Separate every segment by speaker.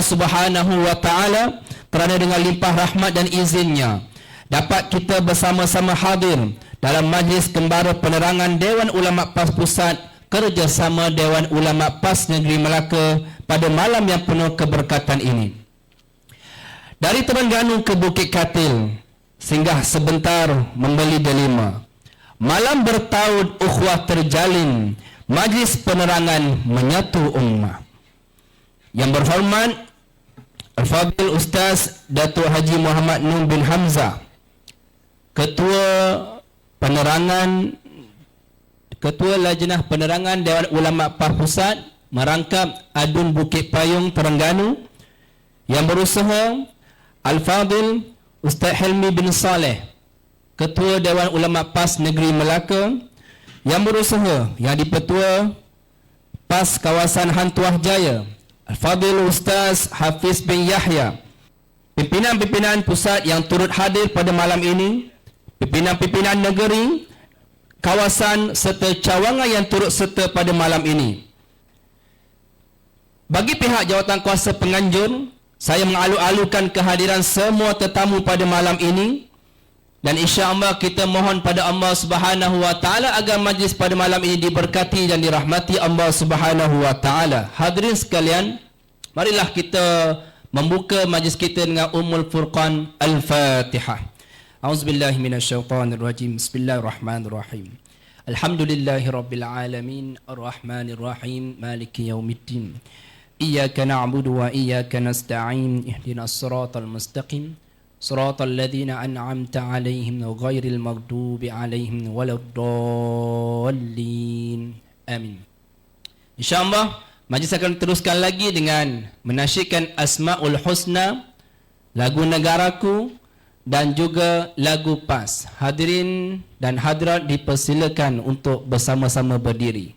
Speaker 1: Subhanahu wa ta'ala, kerana dengan limpah rahmat dan izinnya dapat kita bersama-sama hadir dalam majlis kembara penerangan Dewan Ulama PAS Pusat kerjasama Dewan Ulama PAS Negeri Melaka pada malam yang penuh keberkatan ini. Dari Terengganu ke Bukit Katil, singgah sebentar membeli delima. Malam bertaud ukhuwah terjalin, majlis penerangan menyatu ummah. Yang berhormat Al-Fadhil Ustaz Datuk Haji Muhammad Nur bin Hamzah, Ketua Lajnah Penerangan Dewan Ulama PAS Pusat merangkap Adun Bukit Payung Terengganu. Yang berusaha Al-Fadhil Ustaz Helmi bin Saleh, Ketua Dewan Ulama PAS Negeri Melaka. Yang berusaha yang dipetua PAS Kawasan Hantuah Jaya Al-Fadhil Ustaz Hafiz bin Yahya. Pimpinan-pimpinan pusat yang turut hadir pada malam ini, pimpinan-pimpinan negeri, kawasan serta cawangan yang turut serta pada malam ini. Bagi pihak jawatankuasa penganjur, saya mengalu-alukan kehadiran semua tetamu pada malam ini, dan insya-Allah kita mohon pada Allah Subhanahu wa taala agar majlis pada malam ini diberkati dan dirahmati Allah Subhanahu wa taala. Hadirin sekalian, marilah kita membuka majlis kita dengan Ummul Furqan Al-Fatihah. A'udzubillahi minasyaitonirrajim. Bismillahirrahmanirrahim. Alhamdulillahirabbil alamin, arrahmanirrahim, maliki yaumiddin. Iyyaka na'budu wa iyyaka nasta'in. Ihdinas siratal mustaqim. Siratal ladzina an'amta 'alaihim ghairil maghdubi 'alaihim waladdallin. Amin. Insyaallah majlis akan teruskan lagi dengan menasyidkan Asmaul Husna, lagu Negaraku dan juga lagu PAS. Hadirin dan hadirat dipersilakan untuk bersama-sama berdiri.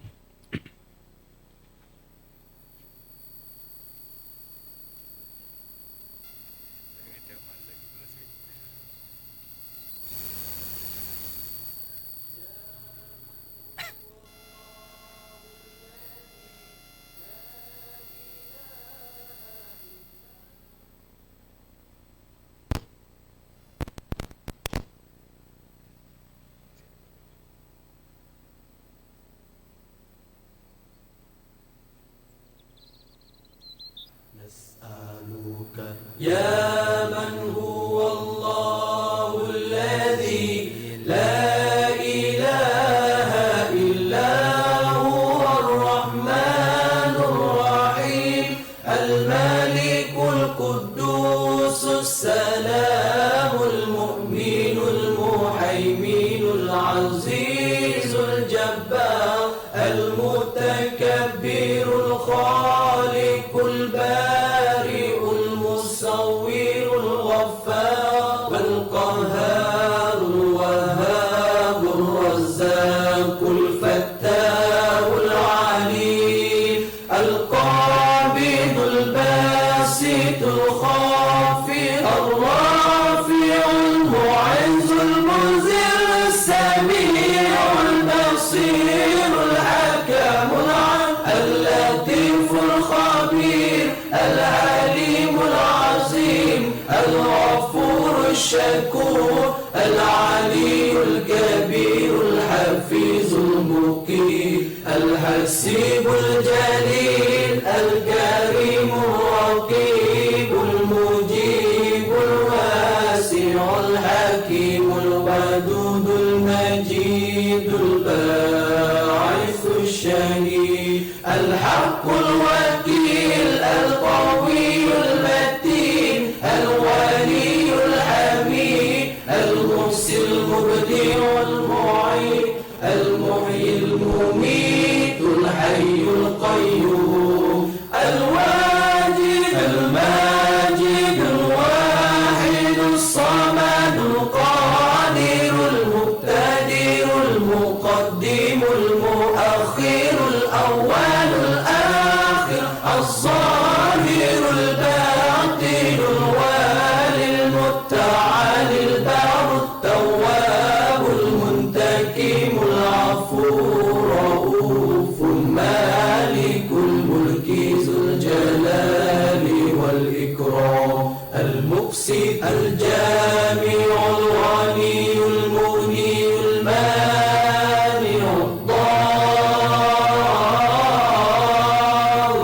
Speaker 2: يا من هو الله الذي لا إله إلا هو الرحمن الرحيم الملك القدوس السلام المؤمن المهيمن العزيز الجبار المتكبر الخالق البارئ المصور الغفار والقهار الوهاب الرزاق الفتاح العليم القابض الباسط الخافض الرافع المعز المذل السميع البصير الحكم اللطيف الخبير العليم العظيم الغفور الشكور العلي الكبير الحفيظ المقيم الحسيب الجليل الكريم الرقيب المجيب الواسع الحكيم الودود المجيد الباعث الشهيد الحق الوكيل القوي المتين الولي الحميد المحسن المبدع المعيد المحيي المميت الحي القيوم الواحد المقسط الجامع الغني المغني المانع الضار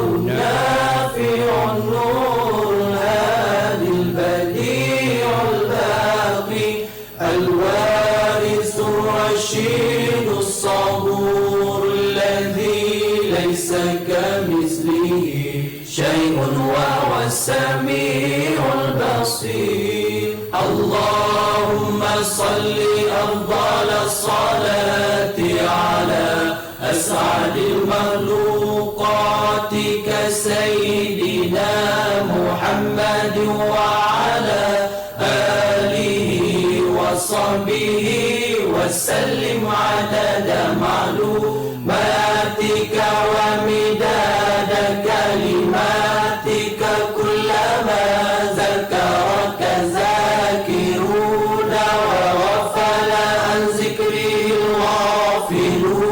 Speaker 2: النافع النور الهادي البديع الباقي الوارث الرشيد الصبور الذي ليس كمثله شيء وهو السميع البصير اللهم صل أفضل الصلاة على أسعد المخلوقات كسيدنا محمد وعلى آله وصحبه وسلم عدد معلوماتك ومداد كلماتك كلما ذكرك ذاكرون وغفل عن ذكره الغافلون.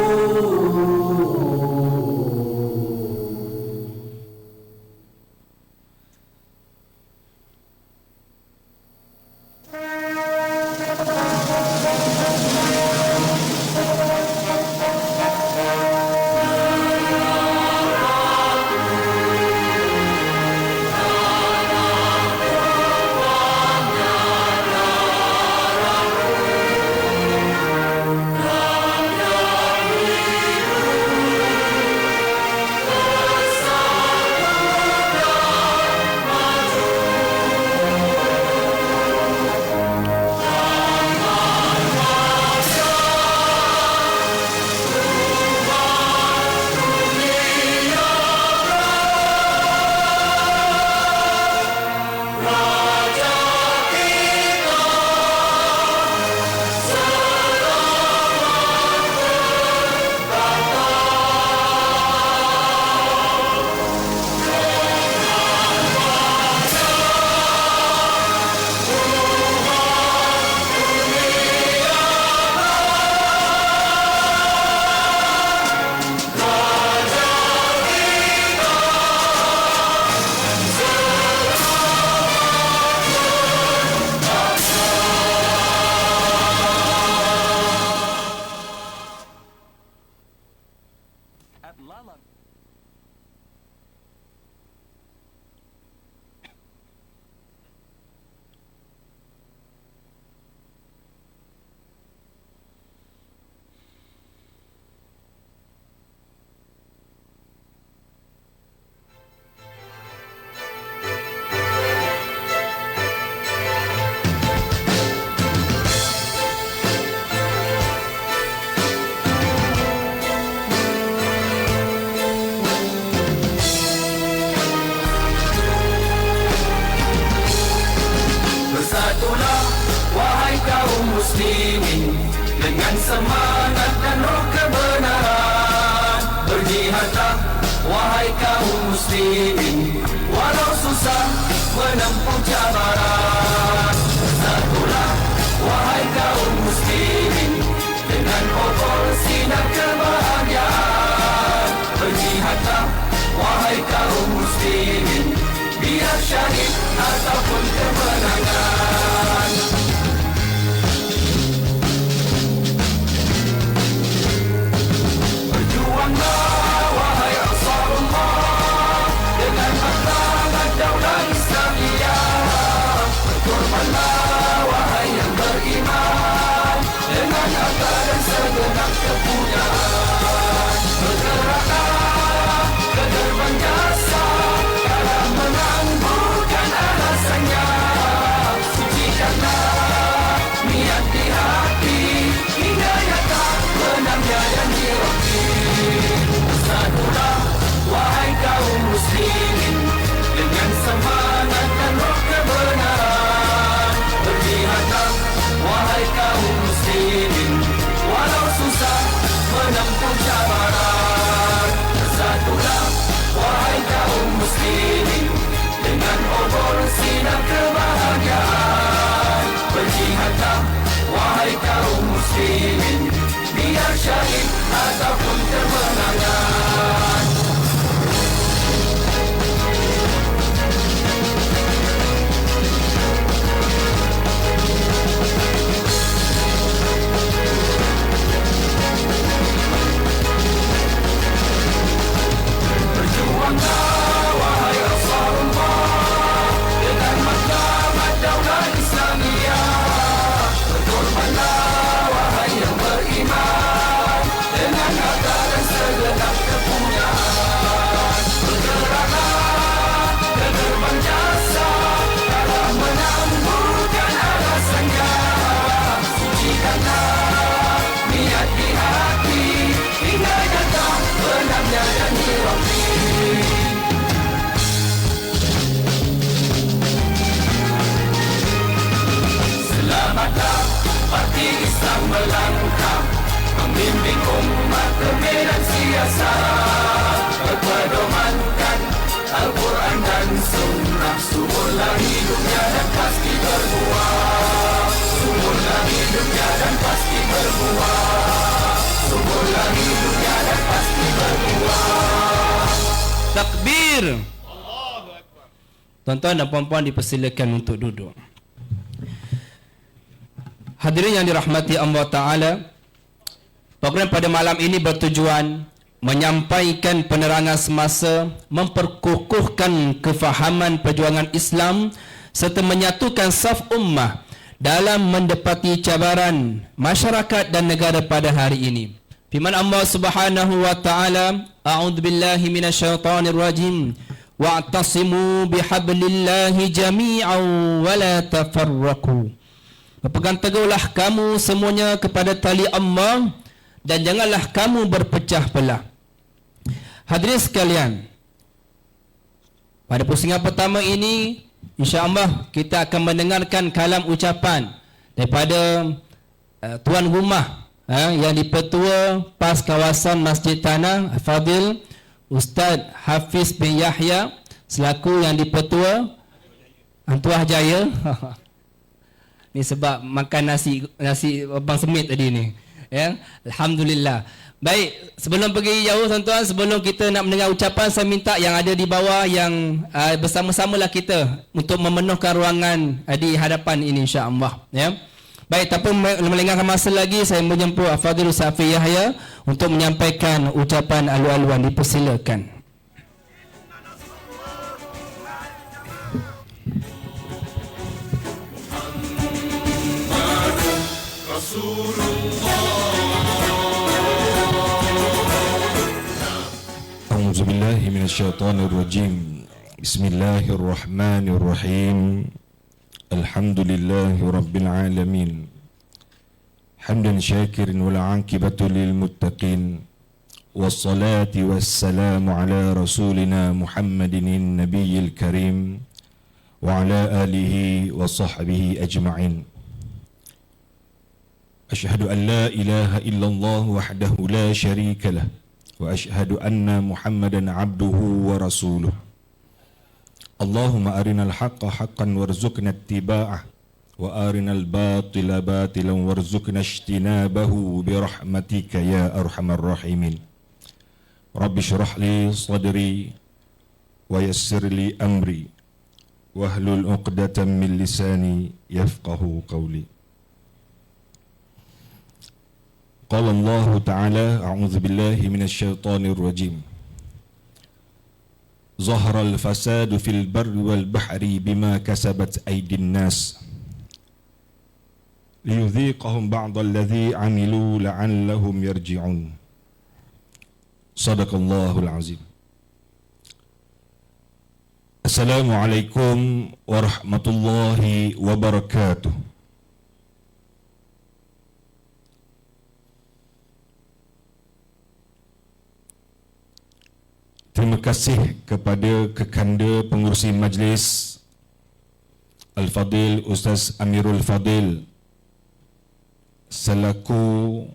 Speaker 2: Bersatulah wahai kaum muslimin dengan semangat dan roh kebenaran. Berjihadlah wahai kaum muslimin walau susah menempuh cabaran. Bersatulah wahai kaum muslimin dengan obor sinar kebahagiaan. Berjihadlah wahai kaum muslimin biar syahid ataupun kemenangan. Berjuanglah wahai Ansarullah dengan martabat daulah Islamiyah. Berkorbanlah wahai yang beriman dengan harta dan segenap kepunyaan. Bergeraklah ke gerbang jasa dalam menangguhkan alasannya. Sucikanlah niat di hati hingga nyata benarnya janji Rabbi. Bersatulah wahai kaum muslimin dengan semangat dan roh kebenaran. Berjihadlah wahai kaum muslimin walau susah menempuh cabaran. Bersatulah wahai kaum muslimin dengan obor sinar kebahagiaan. Berjihadlah wahai kaum muslimin biar syahid ataupun kemenangan. yang melangkah membimbing umat ke medan siasat, berpedomankan Al-Quran dan Sunnah. Suburlah hidupnya dan pasti berbuah. Suburlah hidupnya dan pasti berbuah. Suburlah hidupnya dan pasti berbuah.
Speaker 1: Takbir. Tuan-tuan dan puan-puan dipersilakan untuk duduk. Hadirin yang dirahmati Allah Ta'ala, program pada malam ini bertujuan menyampaikan penerangan semasa, memperkukuhkan kefahaman perjuangan Islam serta menyatukan saf ummah dalam mendepati cabaran masyarakat dan negara pada hari ini. Firman Allah Subhanahu wa Ta'ala, A'udzubillahi minasyaitonir rajim. Wa'tasimu bihablillahi jami'an wa la tafarraqu. Berpegang teguhlah kamu semuanya kepada tali Allah dan janganlah kamu berpecah belah. Hadirin sekalian, pada pusingan pertama ini insya-Allah kita akan mendengarkan kalam ucapan daripada tuan rumah yang dipertua PAS kawasan Masjid Tanah Fadil Ustaz Hafiz bin Yahya selaku yang dipertua Antuah Jaya. Ni sebab makan nasi abang semit tadi ni. Ya, alhamdulillah. Baik, sebelum pergi jauh tuan-tuan, sebelum kita nak mendengar ucapan, saya minta yang ada di bawah yang bersama-samalah kita untuk memenuhkan ruangan di hadapan ini insya-Allah, ya. Baik, tanpa melengahkan masa lagi, saya menjemput Fadil Ustaz Yahya untuk menyampaikan ucapan alu-aluan. Dipersilakan.
Speaker 3: A'udzubillahi minasyaitonirrajim. Bismillahirrahmanirrahim. Alhamdulillahi rabbil alamin. Hamdan syakirin wal 'aqibatu lil muttaqin. Wassalatu wassalamu ala rasulina Muhammadin nabiyil karim wa ala alihi wa sahbihi ajma'in. Asyhadu an la ilaha illallah wahdahu la syarika lah wa asyhadu anna Muhammadan abduhu wa rasuluh. Allahumma arinal haqqa haqqan warzuqna ittiba'ah wa arinal batila batilan warzuqna ijtinabahu birahmatika ya arhamar rahimin. Rabbi shrah li sadri wa yassir li amri wahlul 'uqdatam min lisani yafqahu qawli. Qala Allah Ta'ala, a'udzu billahi minasyaitonir rajim. Zahara al-fasadu fil barri wal bahri bima kasabat aydin nas liyudhiqahum ba'da alladhi 'amilu la'allahum yarji'un. Shadaqallahul azim. Assalamualaikum warahmatullahi wabarakatuh. Terima kasih kepada kekanda pengurusi majlis Al-Fadil Ustaz Amirul Fadil selaku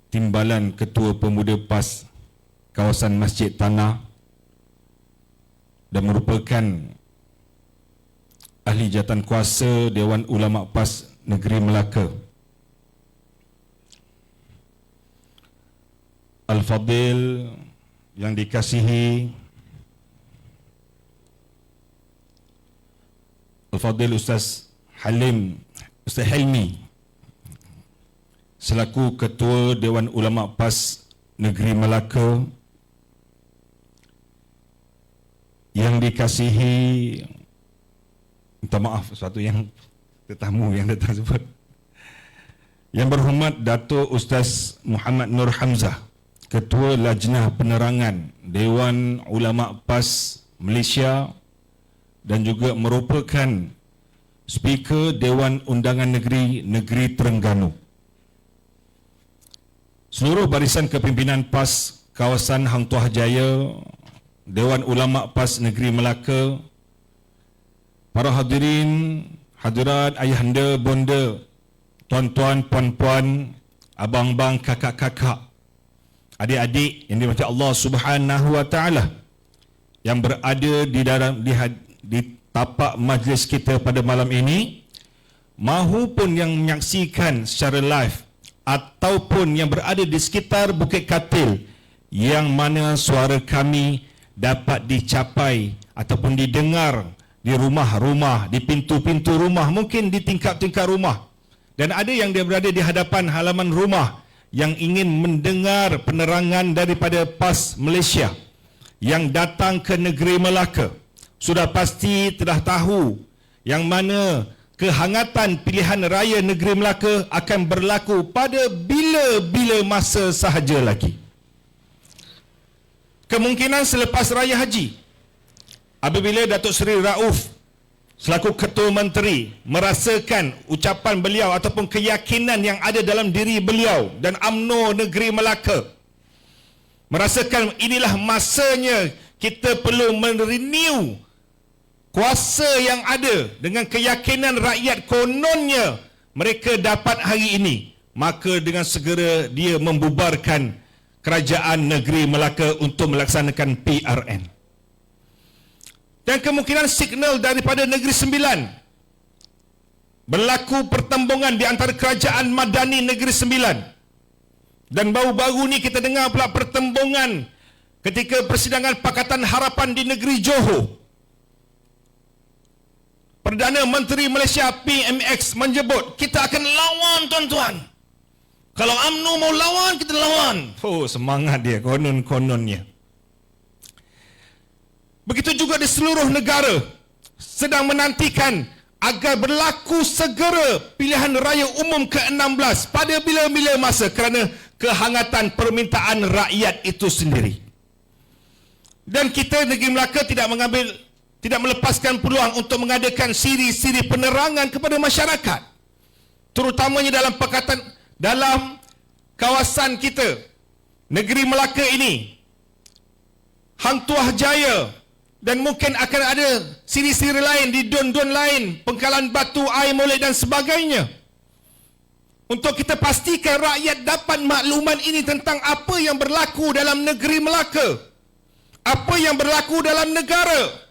Speaker 3: Timbalan Ketua Pemuda PAS kawasan Masjid Tanah dan merupakan ahli jawatan kuasa Dewan Ulama PAS Negeri Melaka. Al-Fadil yang dikasihi Al-Fadil Ustaz Hilmi selaku Ketua Dewan Ulama PAS Negeri Melaka, yang dikasihi, minta maaf satu yang tetamu yang datang sebut, yang berhormat Dato' Ustaz Muhammad Nur Hamzah, Ketua Lajnah Penerangan Dewan Ulama PAS Malaysia dan juga merupakan Speaker Dewan Undangan Negeri Terengganu. Seluruh barisan kepimpinan PAS kawasan Hang Tuah Jaya, Dewan Ulama PAS Negeri Melaka, para hadirin, hadirat, ayahanda, bonda tuan-tuan, puan-puan, abang-abang, kakak-kakak, adik-adik yang dirahmati Allah Subhanahu wa taala yang berada di tapak majlis kita pada malam ini, mahupun yang menyaksikan secara live ataupun yang berada di sekitar Bukit Katil yang mana suara kami dapat dicapai ataupun didengar di rumah-rumah, di pintu-pintu rumah, mungkin di tingkap-tingkap rumah, dan ada yang dia berada di hadapan halaman rumah yang ingin mendengar penerangan daripada PAS Malaysia yang datang ke negeri Melaka. Sudah pasti telah tahu yang mana kehangatan pilihan raya negeri Melaka akan berlaku pada bila-bila masa sahaja lagi. Kemungkinan selepas Raya Haji, apabila Datuk Seri Rauf selaku Ketua Menteri merasakan ucapan beliau ataupun keyakinan yang ada dalam diri beliau dan UMNO negeri Melaka, merasakan inilah masanya kita perlu merenew kuasa yang ada dengan keyakinan rakyat kononnya mereka dapat hari ini, maka dengan segera dia membubarkan kerajaan negeri Melaka untuk melaksanakan PRN. Dan kemungkinan signal daripada Negeri Sembilan berlaku pertembungan di antara kerajaan Madani Negeri Sembilan. Dan baru-baru ni kita dengar pula pertembungan ketika persidangan Pakatan Harapan di negeri Johor. Perdana Menteri Malaysia PMX menyebut kita akan lawan tuan-tuan. Kalau UMNO mau lawan, kita lawan. Oh, semangat dia, konon-kononnya. Begitu juga di seluruh negara sedang menantikan agar berlaku segera pilihan raya umum ke-16 pada bila-bila masa kerana kehangatan permintaan rakyat itu sendiri. Dan kita negeri Melaka tidak melepaskan peluang untuk mengadakan siri-siri penerangan kepada masyarakat, terutamanya dalam kawasan kita negeri Melaka ini, Hang Tuah Jaya, dan mungkin akan ada siri-siri lain di don-don lain, Pengkalan Batu, Air Molek dan sebagainya, untuk kita pastikan rakyat dapat makluman ini tentang apa yang berlaku dalam negeri Melaka, apa yang berlaku dalam negara,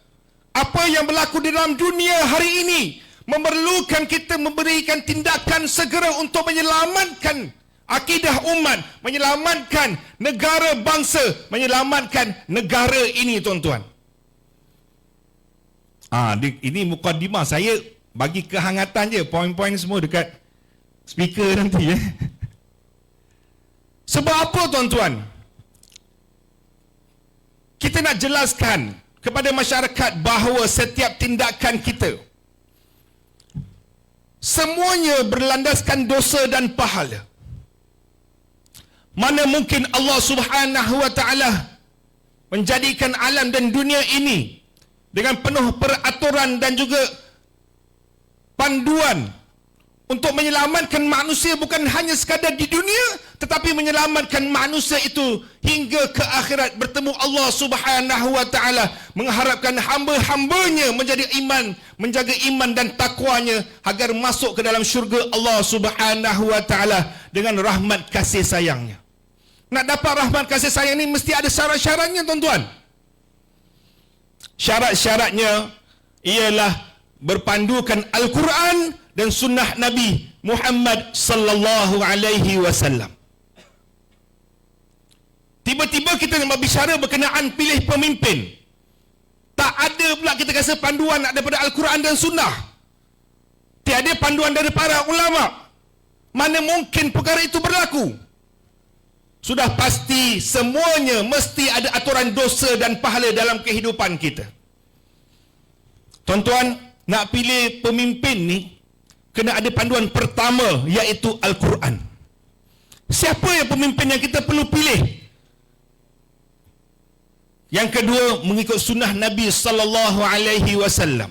Speaker 3: apa yang berlaku di dalam dunia hari ini. Memerlukan kita memberikan tindakan segera untuk menyelamatkan akidah umat, menyelamatkan negara bangsa, menyelamatkan negara ini tuan-tuan. Ini mukadimah, saya bagi kehangatan je, poin-poin semua dekat speaker nanti . Sebab apa tuan-tuan? Kita nak jelaskan kepada masyarakat bahawa setiap tindakan kita semuanya berlandaskan dosa dan pahala. Mana mungkin Allah Subhanahu wa taala menjadikan alam dan dunia ini dengan penuh peraturan dan juga panduan untuk menyelamatkan manusia, bukan hanya sekadar di dunia, tetapi menyelamatkan manusia itu hingga ke akhirat bertemu Allah Subhanahu wa taala, mengharapkan hamba-hambanya menjaga iman dan takwanya agar masuk ke dalam syurga Allah Subhanahu wa taala dengan rahmat kasih sayangnya. Nak dapat rahmat kasih sayang ini mesti ada syarat-syaratnya tuan-tuan. Syarat-syaratnya ialah berpandukan Al-Quran dan sunnah Nabi Muhammad sallallahu alaihi wasallam. Tiba-tiba kita nak berbicara berkenaan pilih pemimpin, tak ada pula kita rasa panduan daripada Al-Quran dan sunnah. Tiada panduan dari para ulama. Mana mungkin perkara itu berlaku? Sudah pasti semuanya mesti ada aturan dosa dan pahala dalam kehidupan kita. Tuan-tuan, nak pilih pemimpin ni kena ada panduan pertama, iaitu Al-Quran. Siapa yang pemimpin yang kita perlu pilih? Yang kedua, mengikut sunnah Nabi sallallahu alaihi wasallam.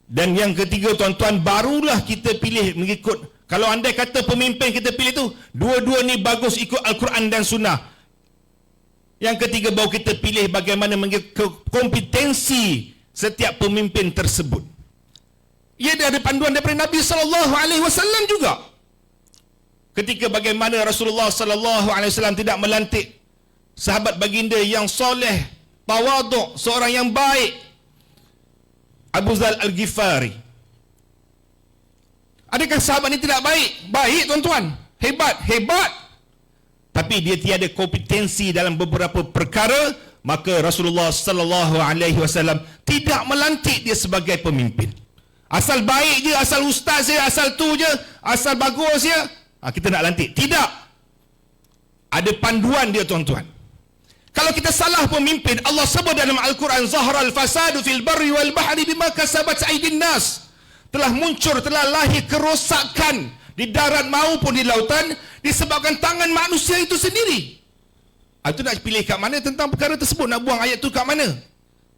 Speaker 3: Dan yang ketiga tuan-tuan, barulah kita pilih mengikut. Kalau andai kata pemimpin kita pilih tu dua-dua ni bagus ikut Al-Quran dan sunnah, yang ketiga baru kita pilih bagaimana mengikut kompetensi setiap pemimpin tersebut.
Speaker 4: Ia ada panduan daripada Nabi SAW juga. Ketika bagaimana Rasulullah SAW tidak melantik sahabat baginda yang soleh, tawaduk, seorang yang baik, Abu Dzar Al-Ghifari. Adakah sahabat ini tidak baik? Baik tuan-tuan, hebat. Tapi dia tiada kompetensi dalam beberapa perkara, maka Rasulullah SAW tidak melantik dia sebagai pemimpin. Asal baik je, asal ustaz je, asal tu je, asal bagus je, kita nak lantik. Tidak. Ada panduan dia tuan-tuan. Kalau kita salah pemimpin, Allah sebut dalam Al-Quran, Zahral fasadu fil barri wal bahri bima kasabat aydin nas. Telah muncul, telah lahir kerosakan di darat maupun di lautan disebabkan tangan manusia itu sendiri. Itu nak pilih kat mana tentang perkara tersebut, nak buang ayat tu kat mana?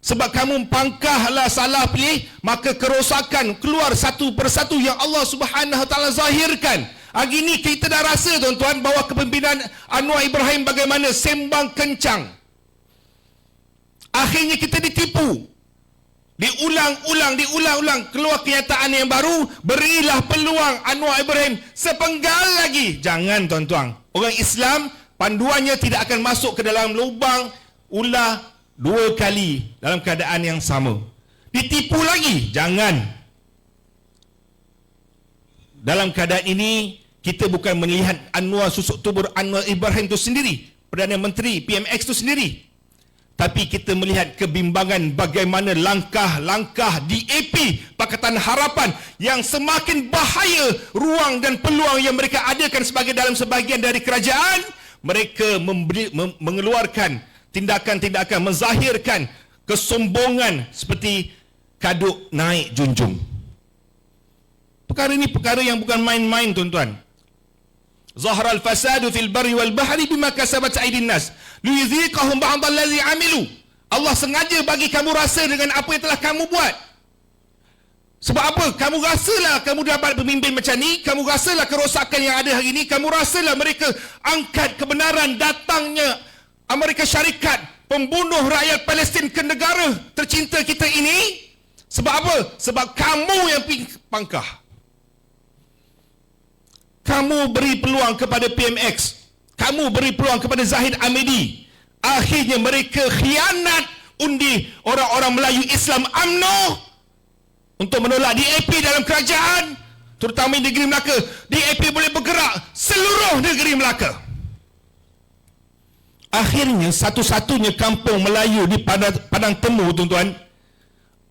Speaker 4: Sebab kamu pangkahlah salah pilih, maka kerosakan keluar satu persatu yang Allah Subhanahu Wa Taala zahirkan. Hari ini kita dah rasa tuan-tuan bahawa kepimpinan Anwar Ibrahim bagaimana sembang kencang. Akhirnya kita ditipu. Diulang-ulang keluar kenyataan yang baru. Berilah peluang Anwar Ibrahim sepenggal lagi. Jangan tuan-tuan. Orang Islam panduannya tidak akan masuk ke dalam lubang ular 2 kali dalam keadaan yang sama. Ditipu lagi. Jangan. Dalam keadaan ini kita bukan melihat Anwar susuk tubur Anwar Ibrahim itu sendiri, Perdana Menteri PMX itu sendiri, tapi kita melihat kebimbangan bagaimana langkah-langkah DAP Pakatan Harapan yang semakin bahaya ruang dan peluang yang mereka adakan sebagai dalam sebahagian dari kerajaan. Mereka mengeluarkan tindakan-tindakan, menzahirkan kesombongan seperti kaduk naik junjung. Perkara ini perkara yang bukan main-main tuan-tuan. Zahral fasadu fil barri wal bahri bima kasabat aydin nas liyuziqahum ba'd allazi amilu. Allah sengaja bagi kamu rasa dengan apa yang telah kamu buat. Sebab apa? Kamu rasalah kamu dapat pemimpin macam ni, kamu rasalah kerosakan yang ada hari ini, kamu rasalah mereka angkat kebenaran datangnya Amerika Syarikat, pembunuh rakyat Palestin ke negara tercinta kita ini. Sebab apa? Sebab kamu yang pangkah. Kamu beri peluang kepada PMX, kamu beri peluang kepada Zahid Amidi. Akhirnya mereka khianat undi orang-orang Melayu Islam UMNO untuk menolak DAP dalam kerajaan, terutama di negeri Melaka. DAP boleh bergerak seluruh negeri Melaka. Akhirnya satu-satunya kampung Melayu di Padang Temu tuan-tuan,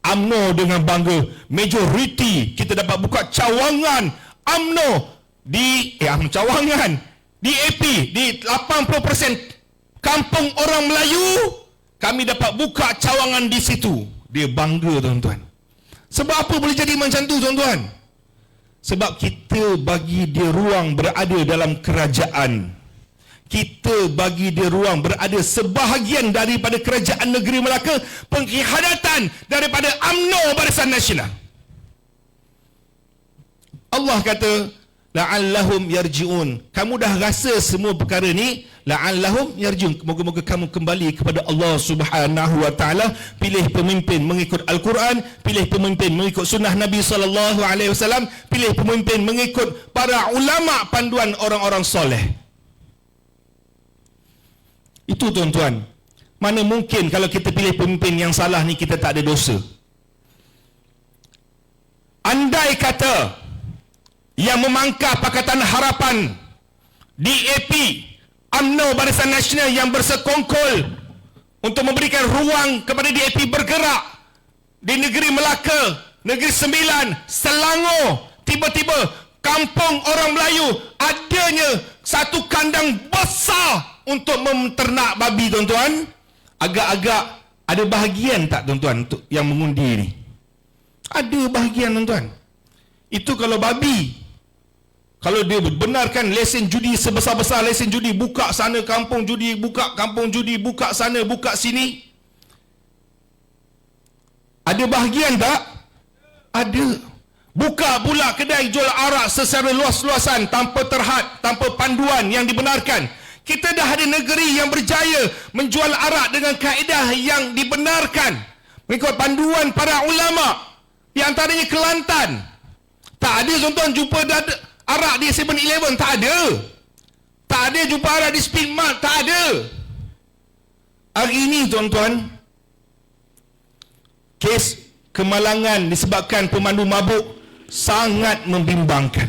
Speaker 4: UMNO dengan bangga majoriti kita dapat buka cawangan UMNO di cawangan DAP di 80% kampung orang Melayu, kami dapat buka cawangan di situ. Dia bangga tuan-tuan. Sebab apa boleh jadi macam tu tuan-tuan? Sebab kita bagi dia ruang berada dalam kerajaan. Kita bagi dia ruang berada sebahagian daripada kerajaan negeri Melaka, pengkhianatan daripada UMNO Barisan Nasional. Allah kata la'allahum yarji'un. Kamu dah rasa semua perkara ni, la'allahum yarji'un. Moga-moga kamu kembali kepada Allah Subhanahu Wa Taala. Pilih pemimpin mengikut Al-Quran, pilih pemimpin mengikut sunnah Nabi SAW, pilih pemimpin mengikut para ulama panduan orang-orang soleh. Itu tuan-tuan. Mana mungkin kalau kita pilih pemimpin yang salah ni kita tak ada dosa. Andai kata yang memangkah Pakatan Harapan, DAP, UMNO Barisan Nasional yang bersekongkol untuk memberikan ruang kepada DAP bergerak di negeri Melaka, Negeri Sembilan, Selangor, tiba-tiba kampung orang Melayu adanya satu kandang besar untuk menternak babi tuan-tuan. Agak-agak ada bahagian tak tuan-tuan untuk yang mengundi ni? Ada bahagian tuan-tuan. Itu kalau babi. Kalau dia benarkan lesen judi sebesar-besar lesen judi, buka sana kampung judi, buka kampung judi, buka sana, buka sini. Ada bahagian tak? Ada. Buka pula kedai jual arak secara luas-luasan, tanpa terhad, tanpa panduan yang dibenarkan. Kita dah ada negeri yang berjaya menjual arak dengan kaedah yang dibenarkan, mengikut panduan para ulama. Di antaranya Kelantan. Tak ada tuan-tuan jumpa arak di 7-Eleven, tak ada. Tak ada jumpa arak di Speedmart, tak ada. Hari ini tuan-tuan, kes kemalangan disebabkan pemandu mabuk sangat membimbangkan.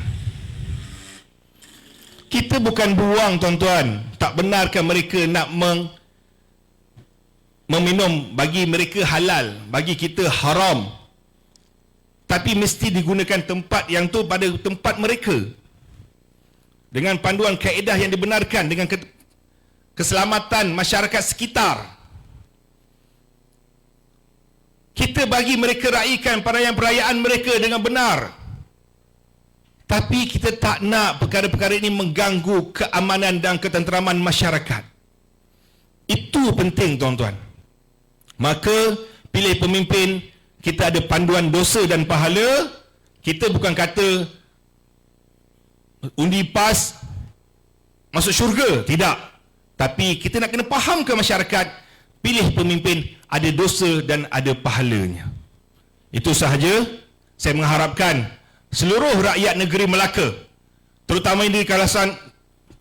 Speaker 4: Kita bukan buang tuan-tuan, tak benarkan mereka nak meminum, bagi mereka halal, bagi kita haram. Tapi mesti digunakan tempat yang tu pada tempat mereka, dengan panduan kaedah yang dibenarkan, dengan keselamatan masyarakat sekitar. Kita bagi mereka raikan perayaan-perayaan mereka dengan benar. Tapi kita tak nak perkara-perkara ini mengganggu keamanan dan ketenteraman masyarakat. Itu penting tuan-tuan. Maka pilih pemimpin, kita ada panduan dosa dan pahala. Kita bukan kata undi PAS masuk syurga, tidak. Tapi kita nak kena faham ke masyarakat, pilih pemimpin ada dosa dan ada pahalanya. Itu sahaja. Saya mengharapkan seluruh rakyat negeri Melaka, terutama di kawasan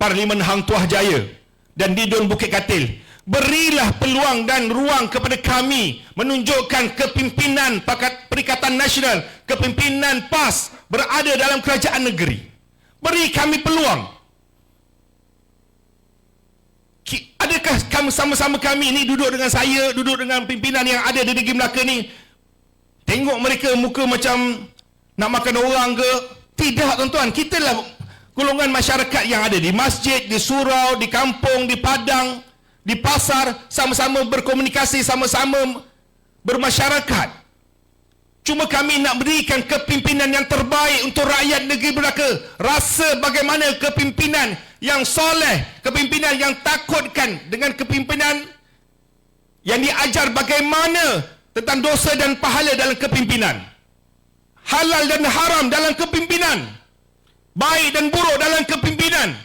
Speaker 4: Parlimen Hang Tuah Jaya dan di Dun Bukit Katil, berilah peluang dan ruang kepada kami menunjukkan kepimpinan Perikatan Nasional, kepimpinan PAS berada dalam kerajaan negeri. Beri kami peluang. Adakah sama-sama kami ni duduk dengan saya, duduk dengan pimpinan yang ada di negeri Melaka ni, tengok mereka muka macam nak makan orang ke? Tidak tuan-tuan. Kita lah golongan masyarakat yang ada di masjid, di surau, di kampung, di padang, di pasar, sama-sama berkomunikasi, sama-sama bermasyarakat. Cuma kami nak berikan kepimpinan yang terbaik untuk rakyat negeri Melaka. Rasa bagaimana kepimpinan yang soleh, kepimpinan yang takutkan, dengan kepimpinan yang diajar bagaimana tentang dosa dan pahala dalam kepimpinan, halal dan haram dalam kepimpinan, baik dan buruk dalam kepimpinan,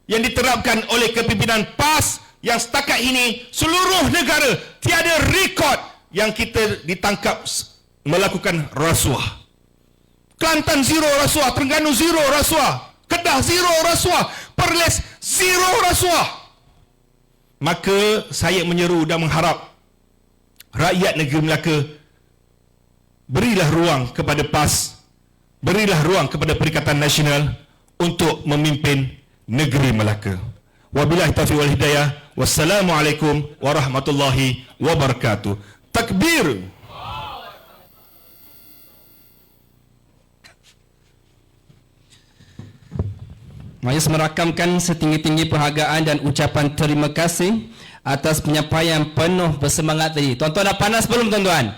Speaker 4: yang diterapkan oleh kepimpinan PAS yang setakat ini seluruh negara tiada rekod yang kita ditangkap melakukan rasuah. Kelantan zero rasuah, Terengganu zero rasuah, Kedah zero rasuah, Perlis zero rasuah. Maka saya menyeru dan mengharap rakyat negeri Melaka, berilah ruang kepada PAS, berilah ruang kepada Perikatan Nasional untuk memimpin negeri Melaka. Wabillahi taufiq wal hidayah. Wassalamualaikum warahmatullahi wabarakatuh. Takbir.
Speaker 1: Majlis merakamkan setinggi-tinggi penghargaan dan ucapan terima kasih atas penyampaian penuh bersemangat tadi. Tuan-tuan dah panas belum tuan-tuan?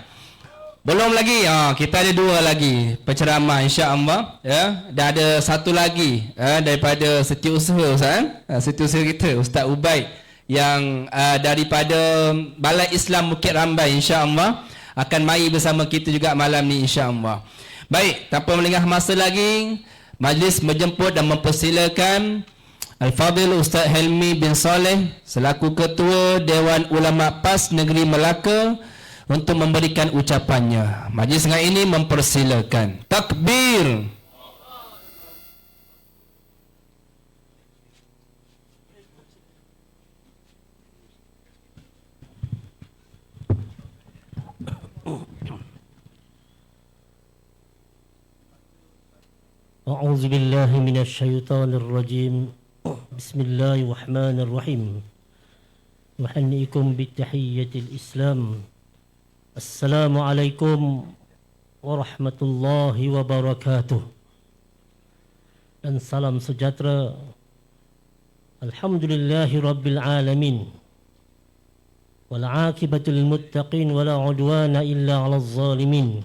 Speaker 1: Belum lagi? Kita ada 2 lagi penceramah insya-Allah, ya. Dan ada satu lagi daripada Setiausaha Ustaz, Setiausaha kita Ustaz Ubaid yang daripada Balai Islam Bukit Rambai, insya-Allah akan mari bersama kita juga malam ni insya-Allah. Baik, tanpa melengah masa lagi, majlis menjemput dan mempersilakan Al-Fadhil Ustaz Helmi bin Saleh selaku Ketua Dewan Ulama PAS Negeri Melaka untuk memberikan ucapannya. Majlis dengan ini mempersilakan. Takbir.
Speaker 5: أعوذ بالله من الشيطان الرجيم بسم الله الرحمن الرحيم أحييكم بتحية الإسلام السلام عليكم ورحمة الله وبركاته. Dan salam sejahtera. Alhamdulillahi Rabbil Alamin. Wal aqibatul muttaqin wala udwana illa 'alal zalimin.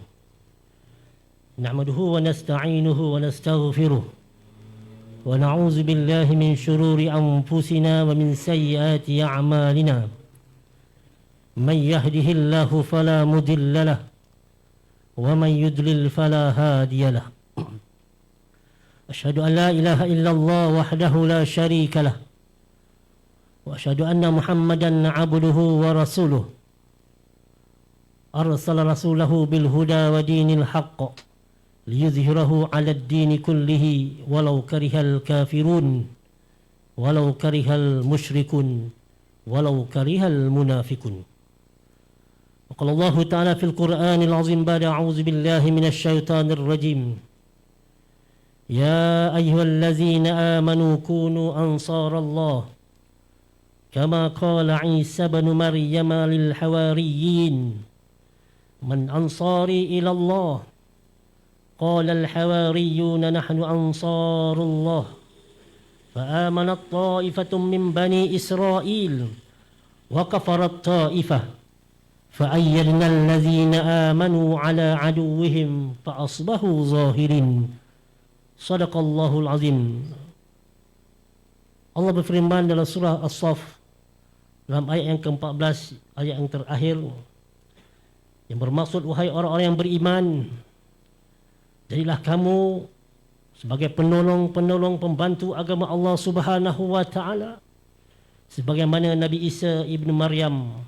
Speaker 5: نحمده ونستعينه ونستغفره ونعوذ بالله من شرور أنفسنا ومن سيئات أعمالنا من يهده الله فلا مضل له ومن يضلل فلا هادي له أشهد أن لا إله إلا الله وحده لا شريك له وأشهد أن محمدا عبده ورسوله أرسل رسوله بالهدى ودين الحق ليظهره على الدين كله ولو كره الكافرون ولو كره المشركون ولو كره المنافقون. وقال الله تعالى في القرآن العظيم بعد أعوذ بالله من الشيطان الرجيم يا أيها الذين آمنوا كونوا أنصار الله كما قال عيسى بن مريم للحواريين من أنصاري إلى الله قال الحواريون نحن أنصار الله فآمنت طائفة من بني إسرائيل وكفرت طائفة فأيدنا الذين آمنوا على عدوهم فأصبحوا ظاهرين. صدق الله العظيم. Allah berfirman dalam surah As-Saff dalam ayat yang ke-14, ayat yang terakhir, yang bermaksud, wahai orang-orang yang beriman, jadilah kamu sebagai penolong-penolong pembantu agama Allah Subhanahu wa taala, sebagaimana Nabi Isa ibnu Maryam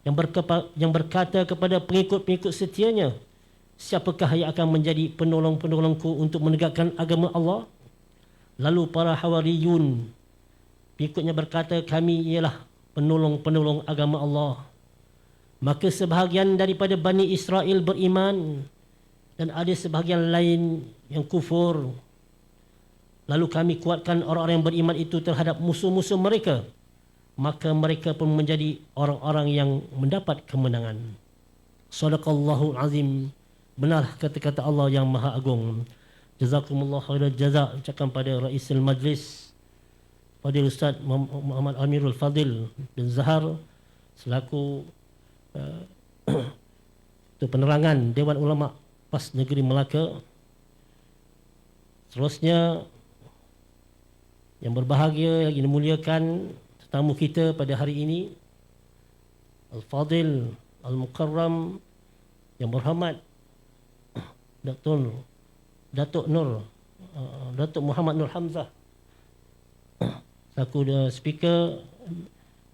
Speaker 5: yang berkata kepada pengikut-pengikut setianya, siapakah yang akan menjadi penolong-penolongku untuk menegakkan agama Allah? Lalu para Hawariyun pengikutnya berkata, kami ialah penolong-penolong agama Allah. Maka sebahagian daripada Bani Israel beriman dan ada sebahagian lain yang kufur. Lalu kami kuatkan orang-orang yang beriman itu terhadap musuh-musuh mereka, maka mereka pun menjadi orang-orang yang mendapat kemenangan. Sadaqallahul azim. Benar kata-kata Allah yang Maha Agung. Jazakumullah khairal jazak. Ucapkan pada Raisul Majlis Fadil Ustaz Muhammad Amirul Fadil bin Zahar selaku penerangan Dewan Ulama PAS Negeri Melaka. Seterusnya yang berbahagia, yang dimuliakan tetamu kita pada hari ini, Al-Fadil Al-Mukarram yang berhormat Datuk Muhammad Nur Hamzah selaku speaker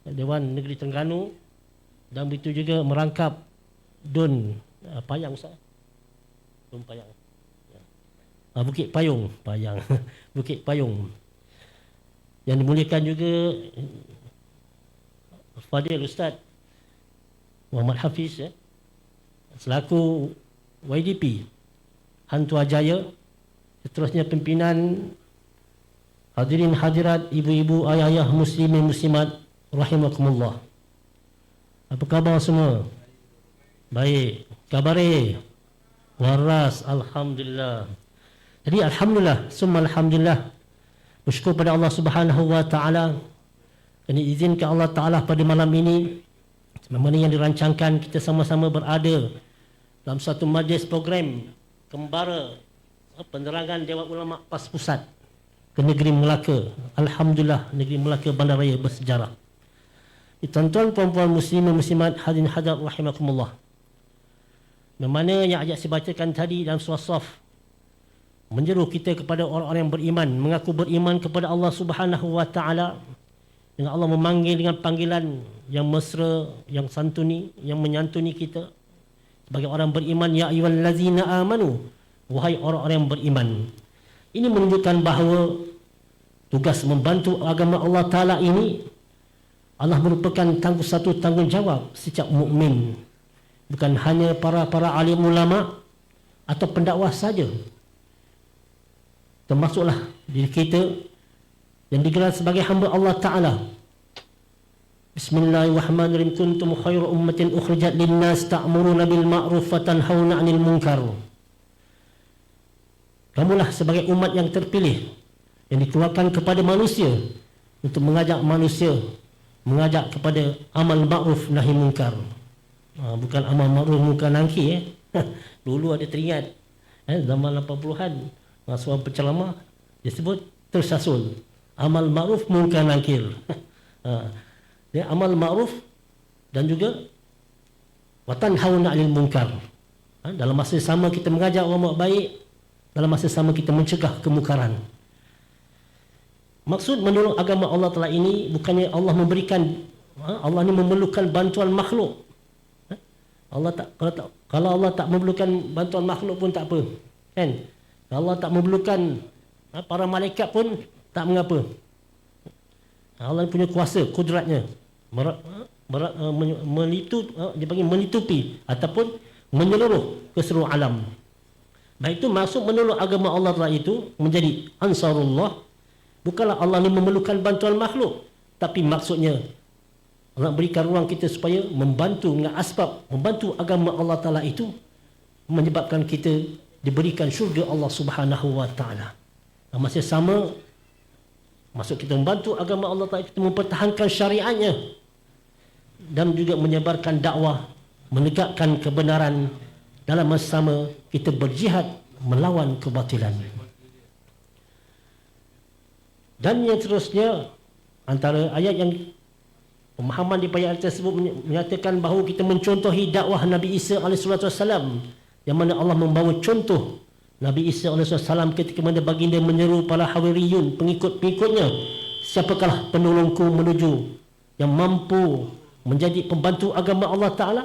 Speaker 5: Dewan Negeri Terengganu, dan begitu juga merangkap Dun Payang Ustaz. Dun Payang. Bukit Payung, Payang. Bukit Payung. Yang dimuliakan juga Fadil Ustaz Muhammad Hafiz selaku YDP Hantu Ajaya. Seterusnya pimpinan, hadirin hadirat, ibu-ibu, ayah-ayah, muslimin muslimat rahimakumullah. Apa khabar semua? Baik. Kabare waras, alhamdulillah. Jadi alhamdulillah, summa alhamdulillah, bersyukur pada Allah Subhanahu wa taala kerana izinkan Allah Taala pada malam ini, mana yang dirancangkan kita sama-sama berada dalam satu majlis program kembara penerangan Dewan Ulama PAS Pusat ke Negeri Melaka. Alhamdulillah, Negeri Melaka bandaraya bersejarah. Tuan-tuan, puan-puan, muslimin muslimat, hadirin hadirat rahimakumullah. Mana yang ajak saya bacakan tadi dalam surah Saf menyeru kita kepada orang-orang yang beriman, mengaku beriman kepada Allah Subhanahu wa taala, dengan Allah memanggil dengan panggilan yang mesra, yang santuni, yang menyantuni kita sebagai orang beriman. Ya ayyuhallazina amanu, wahai orang-orang yang beriman. Ini menunjukkan bahawa tugas membantu agama Allah Taala ini, Allah merupakan satu tanggungjawab setiap mukmin, bukan hanya para alim ulama atau pendakwah saja, termasuklah diri kita yang digelar sebagai hamba Allah Ta'ala. Bismillahirrahmanirrahim. Kuntum khairu ummatin ukhrijat linnas ta'muruna bil ma'ruf wa tanhauna 'anil munkar. Kamulah sebagai umat yang terpilih yang dikeluarkan kepada manusia untuk mengajak manusia, mengajak kepada amal ma'ruf nahi munkar. Bukan amal ma'ruf munkar nangki. Dulu ada teringat zaman 80-an, seorang penceramah dia sebut tersasul amal ma'ruf munkar nakir. Dia amal ma'ruf dan juga watan hauna 'anil munkar. Dalam masa sama kita mengajak orang buat baik, dalam masa sama kita mencegah kemukaran. Maksud menolong agama Allah Ta'ala ini bukannya Allah memberikan, Allah ini memerlukan bantuan makhluk. Kalau Allah tak memerlukan bantuan makhluk pun tak apa, kan? Kalau Allah tak memerlukan para malaikat pun tak mengapa. Allah punya kuasa, kudratnya melitupi ataupun menyeluruh ke seluruh alam. Baik itu maksud menolong agama Allah Ta'ala itu menjadi ansarullah. Bukanlah Allah ni memerlukan bantuan makhluk, tapi maksudnya Allah berikan ruang kita supaya membantu dengan asbab membantu agama Allah Ta'ala itu menyebabkan kita diberikan syurga Allah Subhanahu Wa Ta'ala. Masih sama, maksud kita membantu agama Allah Ta'ala, kita mempertahankan syariatnya dan juga menyebarkan dakwah, menegakkan kebenaran. Dalam masa sama kita berjihad melawan kebatilan. Dan yang seterusnya, antara ayat yang pemahaman di ayat tersebut menyatakan bahawa kita mencontohi dakwah Nabi Isa AS, yang mana Allah membawa contoh Nabi Isa AS ketika mana baginda menyeru para Hawariyun, pengikut-pengikutnya, siapakah penolongku menuju yang mampu menjadi pembantu agama Allah Ta'ala?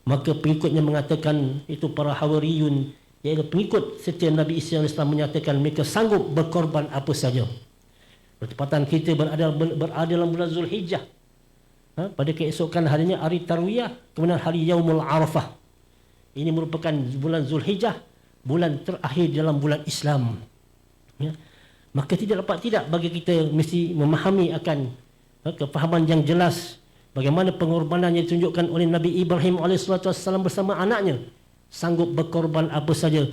Speaker 5: Maka pengikutnya mengatakan, itu para Hawariyun, iaitu pengikut setia Nabi Isa AS, menyatakan mereka sanggup berkorban apa saja. Bertepatan kita berada dalam bulan Zulhijjah, pada keesokan harinya hari Tarwiyah, kemudian hari Yaumul Arafah. Ini merupakan bulan Zulhijjah, bulan terakhir dalam bulan Islam. Maka tidak dapat tidak bagi kita mesti memahami akan kefahaman yang jelas bagaimana pengorbanan yang ditunjukkan oleh Nabi Ibrahim AS bersama anaknya, sanggup berkorban apa saja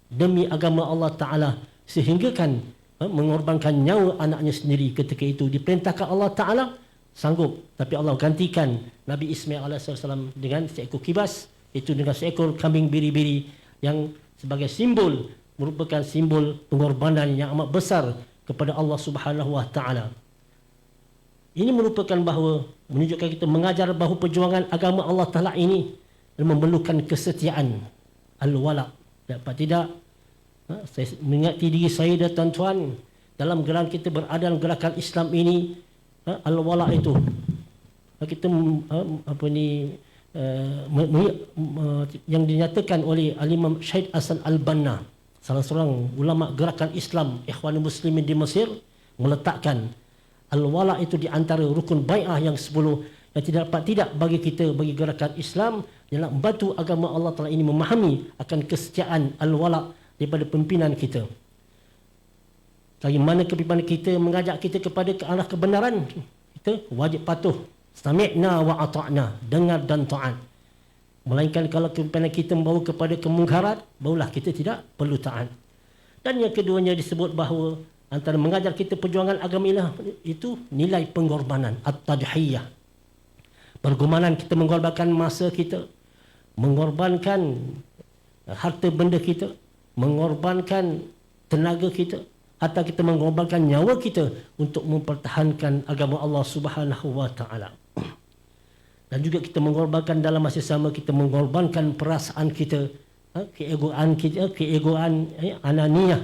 Speaker 5: demi agama Allah Ta'ala, sehinggakan mengorbankan nyawa anaknya sendiri ketika itu diperintahkan Allah Ta'ala, sanggup. Tapi Allah gantikan Nabi Ismail AS dengan seekor kibas, itu dengan seekor kambing biri-biri yang sebagai simbol, merupakan simbol pengorbanan yang amat besar kepada Allah Subhanahu Wa Ta'ala. Ini merupakan bahawa menunjukkan kita mengajar bahawa perjuangan agama Allah Ta'ala ini memerlukan kesetiaan, al-wala. Dapat tidak, saya mengingati diri saya dan tuan-tuan, dalam gerakan kita berada dalam gerakan Islam ini, al-wala itu kita yang dinyatakan oleh Al-Imam Syahid Hasan Al-Banna, salah seorang ulama gerakan Islam Ikhwanul Muslimin di Mesir, meletakkan al-wala itu di antara rukun bai'ah yang 10 yang tidak dapat tidak bagi kita, bagi gerakan Islam dalam membantu agama Allah Ta'ala ini memahami akan kesetiaan al-wala daripada pimpinan kita. Bagaimana kepimpinan kita mengajak kita kepada ke arah kebenaran, kita wajib patuh. Sami'na wa ata'na, dengar dan taat. Melainkan kalau kepimpinan kita membawa kepada kemungkaran, barulah kita tidak perlu taat. Dan yang keduanya disebut bahawa antara mengajar kita perjuangan agama itu nilai pengorbanan, at-tadhiyah. Pengorbanan kita mengorbankan masa kita, mengorbankan harta benda kita, mengorbankan tenaga kita, atau kita mengorbankan nyawa kita untuk mempertahankan agama Allah Subhanahu Wa Ta'ala. Dan juga kita mengorbankan dalam masa sama, kita mengorbankan perasaan kita, keegoan kita, ananiyah,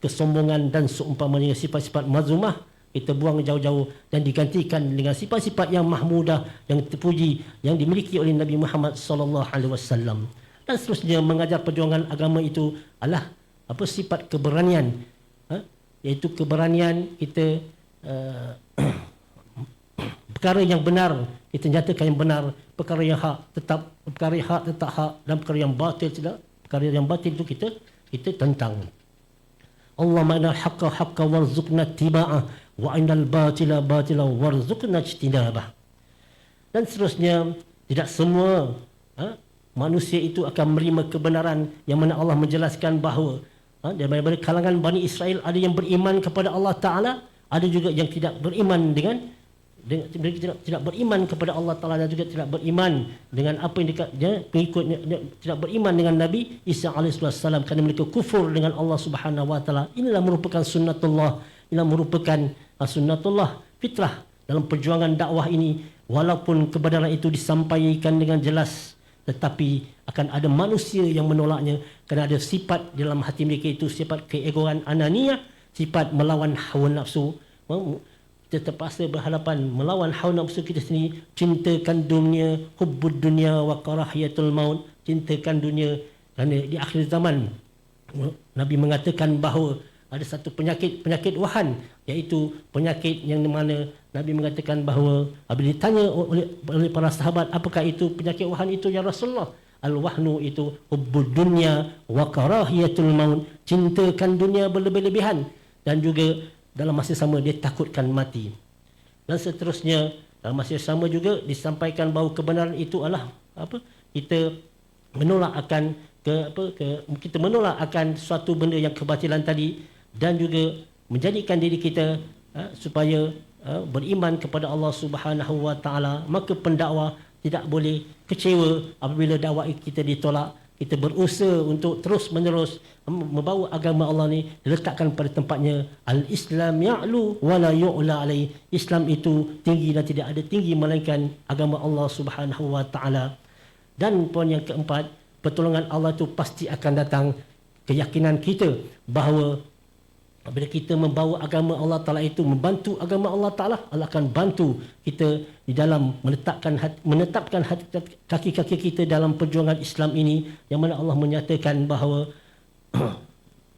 Speaker 5: kesombongan dan seumpamanya sifat-sifat mazmumah, kita buang jauh-jauh dan digantikan dengan sifat-sifat yang mahmudah, yang terpuji, yang dimiliki oleh Nabi Muhammad SAW. Dan seterusnya mengajar perjuangan agama itu adalah sifat keberanian, iaitu keberanian kita perkara yang benar kita nyatakan yang benar, perkara yang hak tetap hak, dan perkara yang batil tidak, perkara yang batil itu kita tentang. Allahumma innal haqqa haqqa warzuqna ittiba'ah wa innal batila batila warzuqna ijtinabah. Dan seterusnya, tidak semua manusia itu akan menerima kebenaran, yang mana Allah menjelaskan bahawa daripada kalangan Bani Israel ada yang beriman kepada Allah Ta'ala, ada juga yang tidak beriman tidak beriman kepada Allah Ta'ala, dan juga tidak beriman dengan apa yang pengikutnya, tidak beriman dengan Nabi Isa AS kerana mereka kufur dengan Allah Subhanahu Wa Ta'ala. Inilah merupakan sunnatullah, inilah merupakan sunnatullah fitrah dalam perjuangan dakwah ini. Walaupun kebenaran itu disampaikan dengan jelas, tetapi akan ada manusia yang menolaknya kerana ada sifat dalam hati mereka itu, sifat keegoan ananiyah, sifat melawan hawa nafsu. kita terpaksa berhadapan melawan hawa nafsu kita sendiri, cintakan dunia, hubbud dunia wa karahiyatul maut, cintakan dunia. Kerana di akhir zaman Nabi mengatakan bahawa ada satu penyakit wahan, iaitu penyakit yang mana Nabi mengatakan bahawa apabila ditanya oleh para sahabat, apakah itu penyakit wahan itu ya Rasulullah? Al-wahnu itu hubbud dunya wa karahiyatul maut, cintakan dunia berlebih-lebihan, dan juga dalam masa sama dia takutkan mati. Dan seterusnya, dalam masa sama juga disampaikan bahawa kebenaran itu adalah kita menolak akan kita menolak akan suatu benda yang kebatilan tadi, dan juga menjadikan diri kita supaya beriman kepada Allah Subhanahu wa taala. Maka pendakwah tidak boleh kecewa apabila dakwah kita ditolak. Kita berusaha untuk terus menerus membawa agama Allah ni diletakkan pada tempatnya. Al-Islam ya'lu wa la yu'la alaih. Islam itu tinggi dan tidak ada tinggi melainkan agama Allah Subhanahu wa taala. Dan poin yang keempat, pertolongan Allah itu pasti akan datang. Keyakinan kita bahawa apabila kita membawa agama Allah Ta'ala itu, membantu agama Allah Ta'ala, Allah akan bantu kita di dalam menetapkan kaki-kaki kita dalam perjuangan Islam ini, yang mana Allah menyatakan bahawa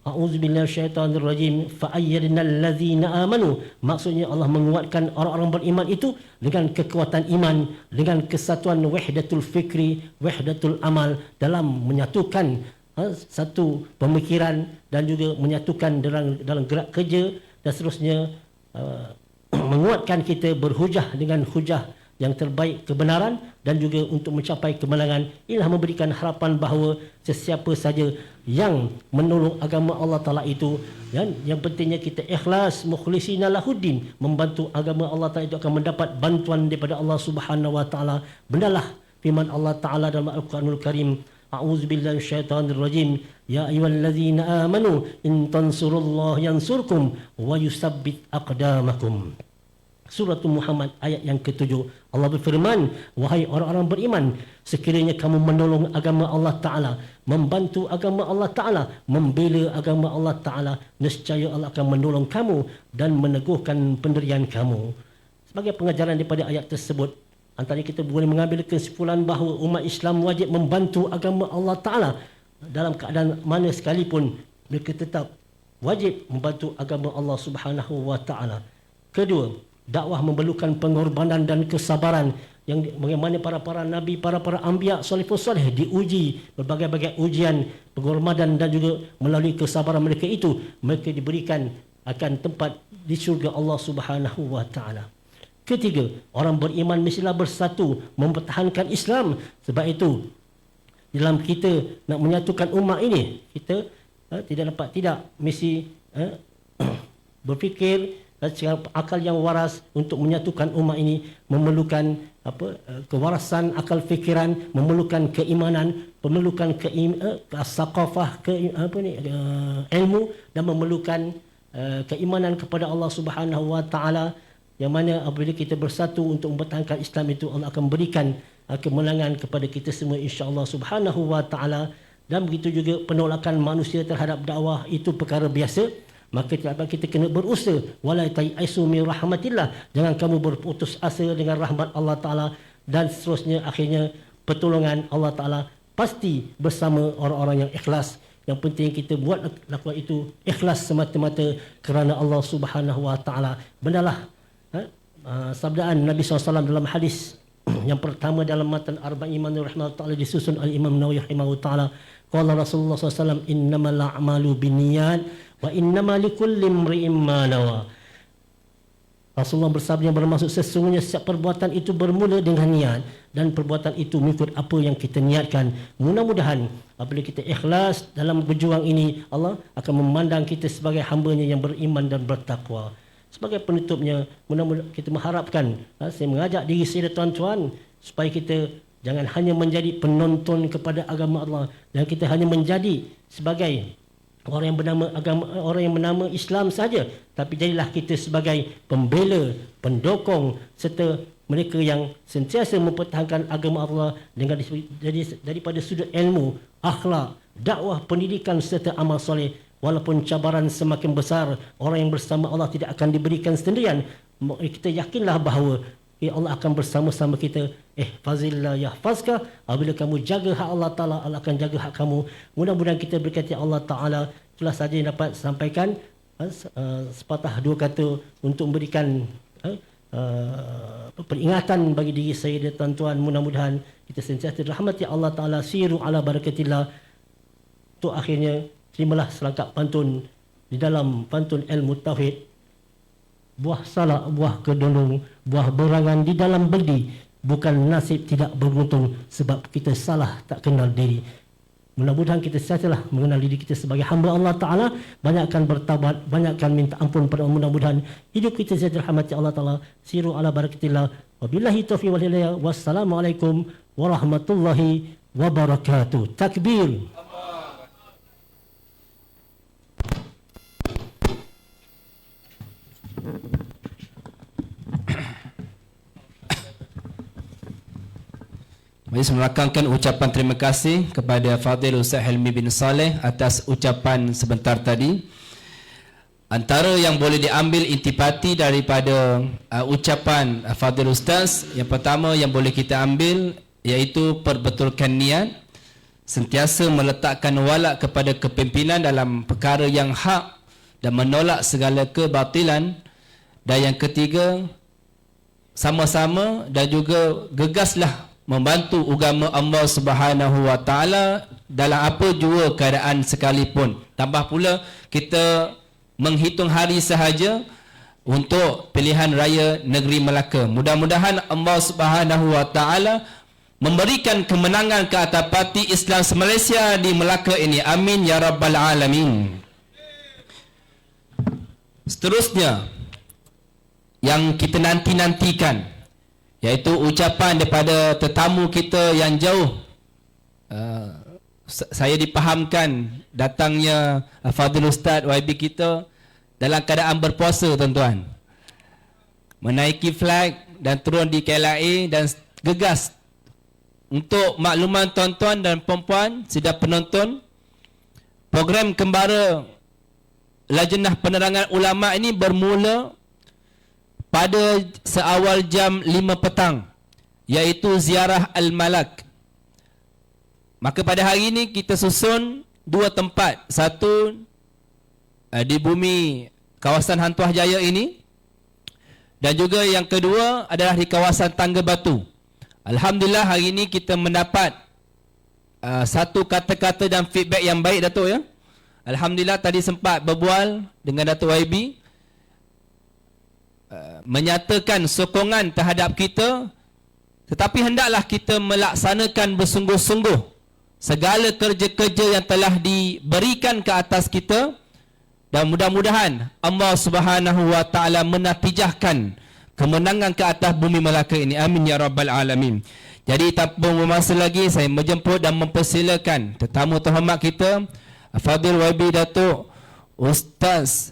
Speaker 5: A'udzubillahi minasyaitonirrajim, fa'ayyadnal ladzina amanu. Maksudnya Allah menguatkan orang-orang beriman itu dengan kekuatan iman, dengan kesatuan wahdatul fikri, wahdatul amal, dalam menyatukan satu pemikiran dan juga menyatukan dalam gerak kerja, dan seterusnya menguatkan kita berhujah dengan hujah yang terbaik kebenaran, dan juga untuk mencapai kemenangan. Inilah memberikan harapan bahawa sesiapa saja yang menolong agama Allah Ta'ala itu, dan yang pentingnya kita ikhlas, mukhlisina lahuddin, membantu agama Allah Ta'ala itu akan mendapat bantuan daripada Allah Subhanahu wa Ta'ala. Benalah firman Allah Ta'ala dalam Al-Quranul Karim, A'udzubillahi minasyaitonirrajim, ya ayyuhallazina amanu in tansurullaha yansurkum wa yusabbit aqdamakum. Surah Muhammad ayat yang ke-7. Allah berfirman, wahai orang-orang beriman, sekiranya kamu menolong agama Allah Ta'ala, membantu agama Allah Ta'ala, membela agama Allah Ta'ala, nescaya Allah akan menolong kamu dan meneguhkan pendirian kamu. Sebagai pengajaran daripada ayat tersebut, antara kita boleh mengambil kesimpulan bahawa umat Islam wajib membantu agama Allah Ta'ala dalam keadaan mana sekalipun. Mereka tetap wajib membantu agama Allah Subhanahu wa Ta'ala. Kedua, dakwah memerlukan pengorbanan dan kesabaran, yang bagaimana para nabi, para anbiya salafus salih diuji berbagai-bagai ujian, pengorbanan dan juga melalui kesabaran mereka itu, mereka diberikan akan tempat di syurga Allah Subhanahu wa Ta'ala. Ketiga, orang beriman mestilah bersatu mempertahankan Islam. Sebab itu dalam kita nak menyatukan umat ini, kita tidak mesti berfikir secara akal yang waras. Untuk menyatukan umat ini memerlukan kewarasan akal fikiran, memerlukan keimanan, memerlukan saqafah, ilmu, dan memerlukan keimanan kepada Allah Subhanahu wa Ta'ala, yang mana apabila kita bersatu untuk mempertahankan Islam itu, Allah akan berikan kemenangan kepada kita semua, insya-Allah Subhanahu wa Ta'ala. Dan begitu juga penolakan manusia terhadap dakwah itu perkara biasa. Maka kita kena berusaha, wala ta'aisu min rahmatillah, jangan kamu berputus asa dengan rahmat Allah Ta'ala. Dan seterusnya, akhirnya pertolongan Allah Ta'ala pasti bersama orang-orang yang ikhlas. Yang penting kita buat lakukan itu ikhlas semata-mata kerana Allah Subhanahu wa Ta'ala. Benalah sabdaan Nabi SAW dalam hadis yang pertama dalam matan Arba'in Manur rahimahullah ta'ala, disusun oleh Imam Nawawi rahimahullah ta'ala. Qala Rasulullah SAW, innamal a'malu binniyat wa innamal likulli imri'in ma nawa. Rasulullah bersabda yang bermaksud sesungguhnya setiap perbuatan itu bermula dengan niat, dan perbuatan itu mengikut apa yang kita niatkan. Mudah-mudahan apabila kita ikhlas dalam berjuang ini, Allah akan memandang kita sebagai hamba-Nya yang beriman dan bertakwa. Sebagai penutupnya, mudah-mudahan kita mengharapkan, saya mengajak diri saya dan tuan-tuan, supaya kita jangan hanya menjadi penonton kepada agama Allah, dan kita hanya menjadi sebagai orang yang bernama Islam saja, tapi jadilah kita sebagai pembela, pendokong serta mereka yang sentiasa mempertahankan agama Allah dengan daripada sudut ilmu, akhlak, dakwah, pendidikan serta amal soleh. Walaupun cabaran semakin besar, orang yang bersama Allah tidak akan diberikan sendirian. kita yakinlah bahawa Allah akan bersama-sama kita. Fazillah yahfazka. Apabila kamu jaga hak Allah Ta'ala, Allah akan jaga hak kamu. Mudah-mudahan kita berkati Allah Ta'ala. Itulah saja yang dapat sampaikan. Sepatah dua kata untuk memberikan peringatan bagi diri saya dan tuan-tuan. Mudah-mudahan kita sentiasa dirahmati Allah Ta'ala. Siru ala barakatillah. Untuk akhirnya, terimalah selangkap pantun di dalam pantun ilmu tauhid. Buah salak, buah kedondong, buah berangan di dalam beldi. Bukan nasib tidak beruntung sebab kita salah tak kenal diri. Mudah-mudahan kita sentiasalah mengenal diri kita sebagai hamba Allah Ta'ala. Banyakkan bertaubat, banyakkan minta ampun pada Allah. Mudah-mudahan hidup kita sentiasa dirahmati Allah Ta'ala. Siru ala barakatillah. Wabillahi taufiq wal hidayah. Wassalamualaikum warahmatullahi wabarakatuh. Takbir.
Speaker 1: Majlis melakangkan ucapan terima kasih kepada Fadil Ustaz Helmi bin Saleh atas ucapan sebentar tadi. Antara yang boleh diambil intipati daripada ucapan Fadil Ustaz, yang pertama yang boleh kita ambil iaitu perbetulkan niat, sentiasa meletakkan walak kepada kepimpinan dalam perkara yang hak dan menolak segala kebatilan. Dan yang ketiga, sama-sama dan juga gegaslah membantu agama Allah Subhanahu wa taala dalam apa jua keadaan sekalipun. Tambah pula kita menghitung hari sahaja untuk pilihan raya negeri Melaka. Mudah-mudahan Allah Subhanahu wa taala memberikan kemenangan ke atas parti Islam se-Malaysia di Melaka ini. Amin ya rabbal alamin. Seterusnya yang kita nanti-nantikan iaitu ucapan daripada tetamu kita yang jauh. Saya dipahamkan datangnya Fadil Ustaz YB kita dalam keadaan berpuasa, tuan-tuan. Menaiki flag dan turun di KLIA dan gegas. Untuk makluman tuan-tuan dan puan-puan sidang penonton, program kembara Lajnah Penerangan Ulama ini bermula pada seawal jam 5 petang, iaitu ziarah Al-Malak. Maka pada hari ini kita susun dua tempat. Satu di bumi kawasan Hantuah Jaya ini, dan juga yang kedua adalah di kawasan Tangga Batu. Alhamdulillah hari ini kita mendapat satu kata-kata dan feedback yang baik, Datuk, ya. Alhamdulillah tadi sempat berbual dengan Datuk YB, menyatakan sokongan terhadap kita, tetapi hendaklah kita melaksanakan bersungguh-sungguh segala kerja-kerja yang telah diberikan ke atas kita, dan mudah-mudahan Allah Subhanahu wa taala menatijahkan kemenangan ke atas bumi Melaka ini. Amin ya rabbal alamin. Jadi tanpa memasa lagi, saya menjemput dan mempersilakan tetamu terhormat kita Fadil YB Datuk Ustaz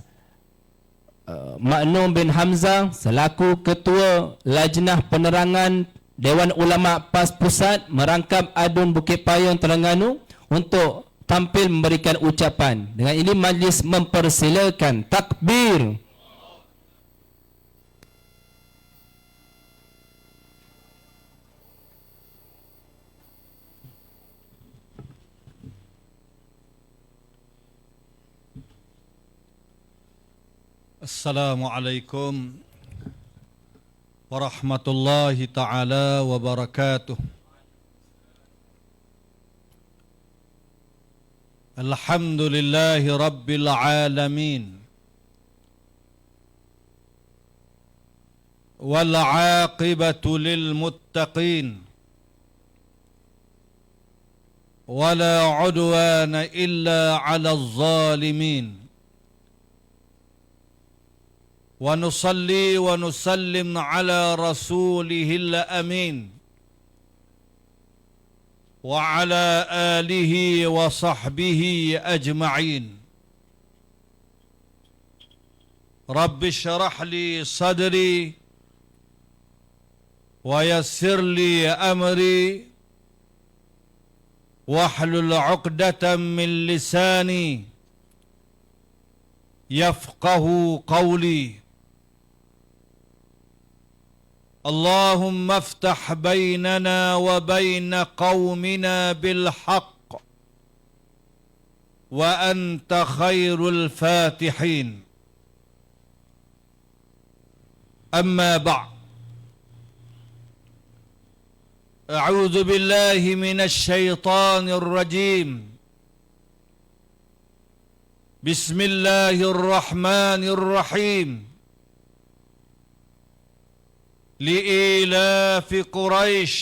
Speaker 1: Maknum bin Hamzah selaku Ketua Lajnah Penerangan Dewan Ulama PAS Pusat Merangkap Adun Bukit Payung Terengganu untuk tampil memberikan ucapan. Dengan ini majlis mempersilakan. Takbir.
Speaker 6: Assalamualaikum warahmatullahi ta'ala wabarakatuh. Alhamdulillahi rabbil alamin. Wal aqibatu lil muttaqin. Wala udwana illa 'alal zalimin. ونصلي ونسلم على رسوله الأمين وعلى آله وصحبه أجمعين. رب اشرح لي صدري ويسر لي أمري واحلل عقدة من لساني يفقه قولي. اللهم افتح بيننا وبين قومنا بالحق وأنت خير الفاتحين. أما بعد، أعوذ بالله من الشيطان الرجيم. بسم الله الرحمن الرحيم. لإيلاف قريش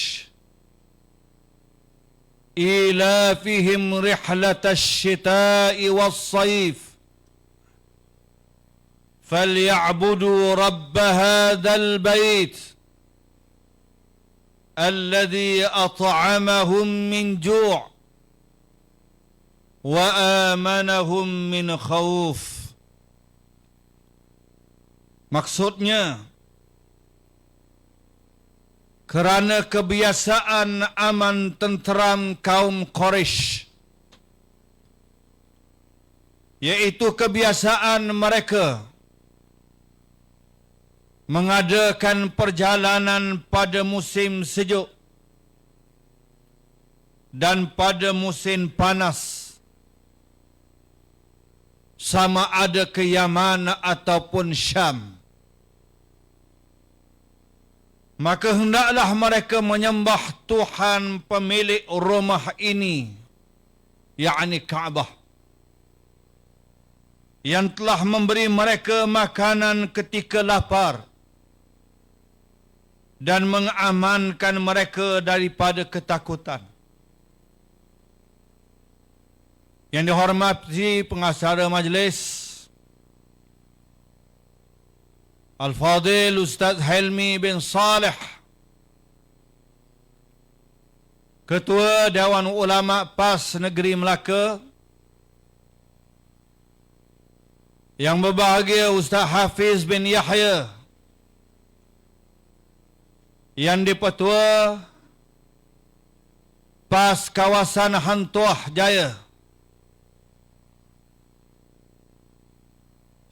Speaker 6: إيلافهم رحلة الشتاء والصيف فليعبدوا رب هذا البيت الذي أطعمهم من جوع وآمنهم من خوف. Maksudnya, kerana kebiasaan aman tenteram kaum Quraisy, yaitu kebiasaan mereka mengadakan perjalanan pada musim sejuk dan pada musim panas, sama ada ke Yaman ataupun Syam, maka hendaklah mereka menyembah Tuhan pemilik rumah ini, yakni Kaabah, yang telah memberi mereka makanan ketika lapar dan mengamankan mereka daripada ketakutan. Yang dihormati pengacara majlis Al-Fadil Ustaz Helmi bin Saleh, Ketua Dewan Ulama PAS Negeri Melaka, yang berbahagia Ustaz Hafiz bin Yahya, yang di-Petua PAS Kawasan Hantuah Jaya,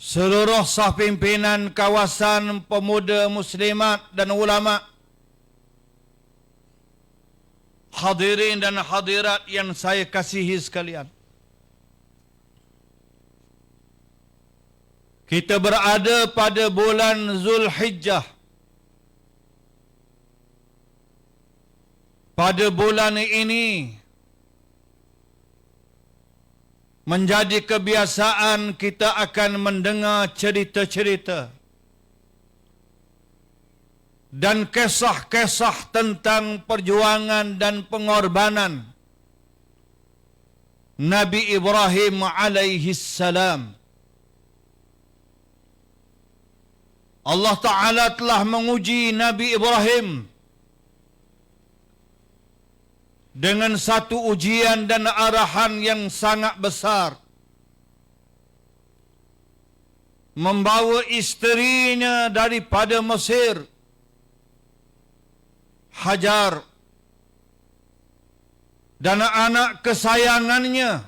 Speaker 6: seluruh sah pimpinan kawasan pemuda muslimat dan ulama, hadirin dan hadirat yang saya kasihi sekalian. Kita berada pada bulan Zulhijjah. Pada bulan ini menjadi kebiasaan kita akan mendengar cerita-cerita dan kisah-kisah tentang perjuangan dan pengorbanan Nabi Ibrahim alaihi salam. Allah Ta'ala telah menguji Nabi Ibrahim dengan satu ujian dan arahan yang sangat besar, membawa isterinya daripada Mesir, Hajar, dan anak kesayangannya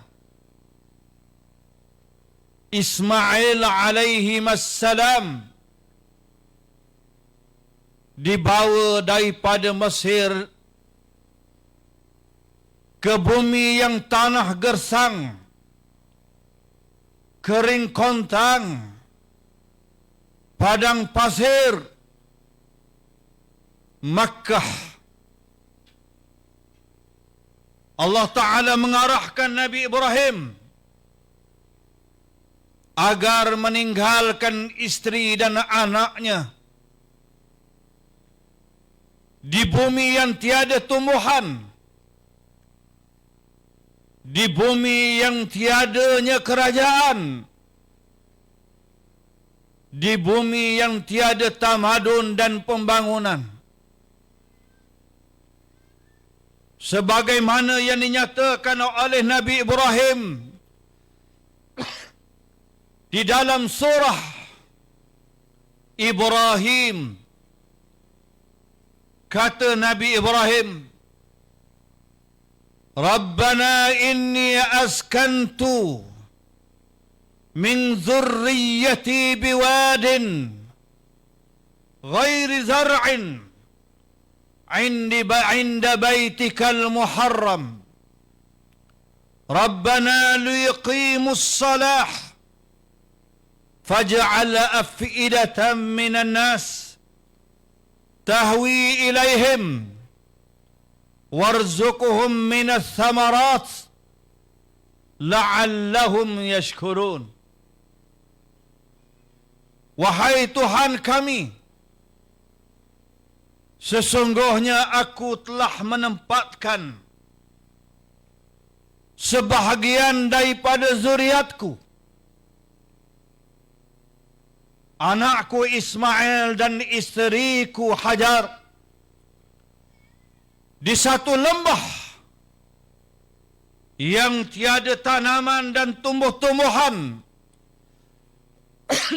Speaker 6: Ismail alaihi assalam dibawa daripada Mesir ke bumi yang tanah gersang, kering kontang, padang pasir, Makkah. Allah Ta'ala mengarahkan Nabi Ibrahim agar meninggalkan isteri dan anaknya di bumi yang tiada tumbuhan, di bumi yang tiadanya kerajaan, di bumi yang tiada tamadun dan pembangunan, sebagaimana yang dinyatakan oleh Nabi Ibrahim di dalam surah Ibrahim. Kata Nabi Ibrahim, Rabbana inni askantu min zurriyyati biwadin ghairi zar'in عند بيتك المحرم ربنا ليقيموا الصلاة فاجعل أفئدة من الناس تهوي إليهم وارزقهم من الثمرات لعلهم يشكرون. Wahai Tuhan kami, sesungguhnya aku telah menempatkan sebahagian daripada zuriatku, anakku Ismail dan isteriku Hajar, di satu lembah yang tiada tanaman dan tumbuh-tumbuhan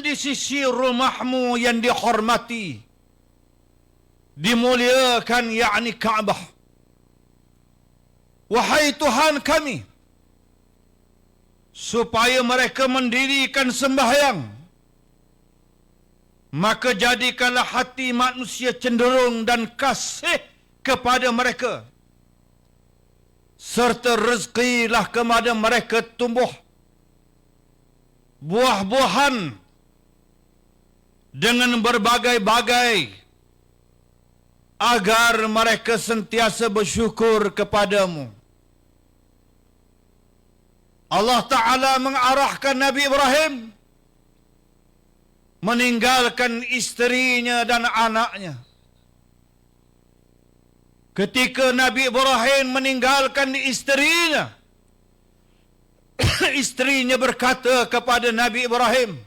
Speaker 6: di sisi rumahmu yang dihormati, dimuliakan, yakni Kaabah. Wahai Tuhan kami, supaya mereka mendirikan sembahyang, maka jadikanlah hati manusia cenderung dan kasih kepada mereka, serta rezekilah kepada mereka tumbuh buah-buahan dengan berbagai-bagai, agar mereka sentiasa bersyukur kepadamu. Allah Ta'ala mengarahkan Nabi Ibrahim meninggalkan isterinya dan anaknya. Ketika Nabi Ibrahim meninggalkan isterinya, isterinya berkata kepada Nabi Ibrahim,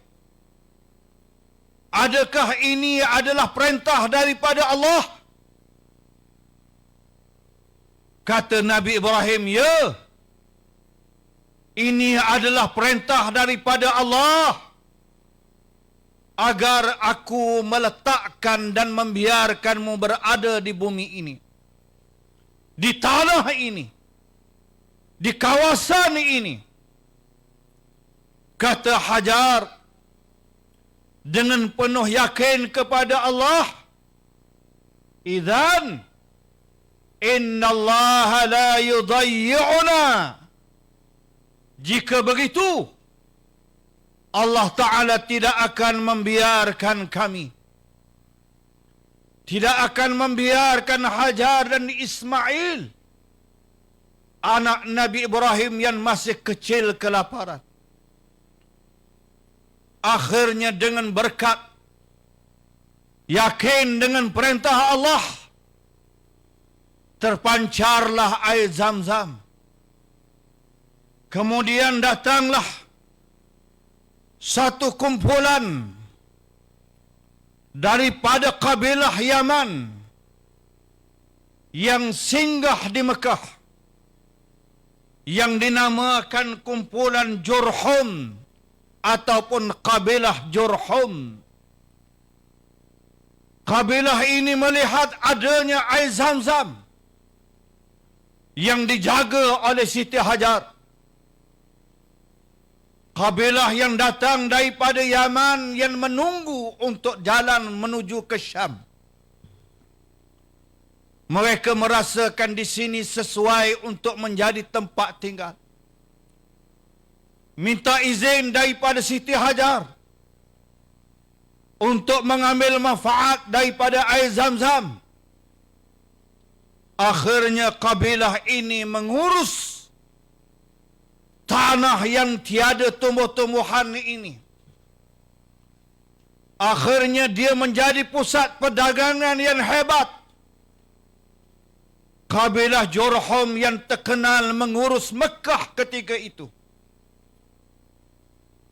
Speaker 6: adakah ini adalah perintah daripada Allah? Kata Nabi Ibrahim, ya, ini adalah perintah daripada Allah, agar aku meletakkan dan membiarkanmu berada di bumi ini, di tanah ini, di kawasan ini. Kata Hajar dengan penuh yakin kepada Allah, idzan innallaha la yudayyi'una. Jika begitu, Allah Ta'ala tidak akan membiarkan kami, tidak akan membiarkan Hajar dan Ismail, anak Nabi Ibrahim yang masih kecil, kelaparan. Akhirnya dengan berkat yakin dengan perintah Allah, terpancarlah air Zam-Zam. Kemudian datanglah satu kumpulan daripada kabilah Yaman yang singgah di Mekah, yang dinamakan kumpulan Jurhum ataupun kabilah Jurhum. Kabilah ini melihat adanya air Zam-Zam yang dijaga oleh Siti Hajar. Kabilah yang datang daripada Yaman yang menunggu untuk jalan menuju ke Syam. Mereka merasakan di sini sesuai untuk menjadi tempat tinggal. Minta izin daripada Siti Hajar untuk mengambil manfaat daripada air Zam-Zam. Akhirnya kabilah ini mengurus tanah yang tiada tumbuh-tumbuhan ini. Akhirnya dia menjadi pusat perdagangan yang hebat. Kabilah Jurhum yang terkenal mengurus Mekah ketika itu.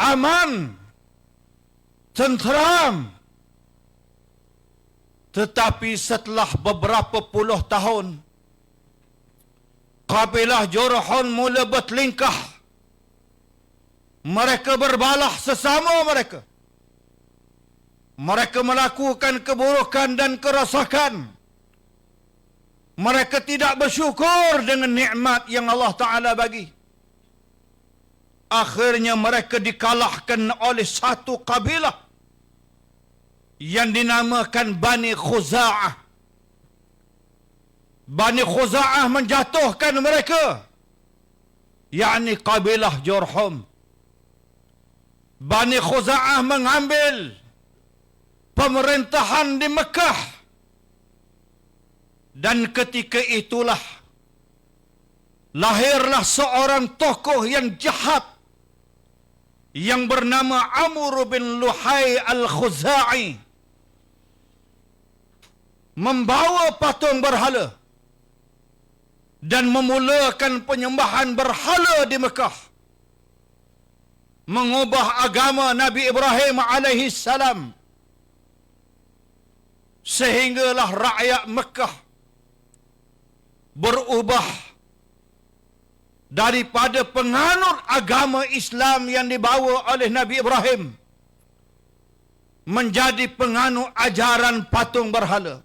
Speaker 6: Aman, tenteram. Tetapi setelah beberapa puluh tahun, kabilah Jurhum mula bertelingkah. Mereka berbalah sesama mereka. Mereka melakukan keburukan dan kerosakan. Mereka tidak bersyukur dengan nikmat yang Allah Ta'ala bagi. Akhirnya mereka dikalahkan oleh satu kabilah yang dinamakan Bani Khuza'ah. Bani Khuza'ah menjatuhkan mereka, yakni kabilah Jurhum. Bani Khuza'ah mengambil pemerintahan di Mekah, dan ketika itulah lahirlah seorang tokoh yang jahat yang bernama Amr bin Luhai al-Khuza'i, membawa patung berhala dan memulakan penyembahan berhala di Mekah, mengubah agama Nabi Ibrahim alaihi salam, sehinggalah rakyat Mekah berubah daripada penganut agama Islam yang dibawa oleh Nabi Ibrahim menjadi penganut ajaran patung berhala.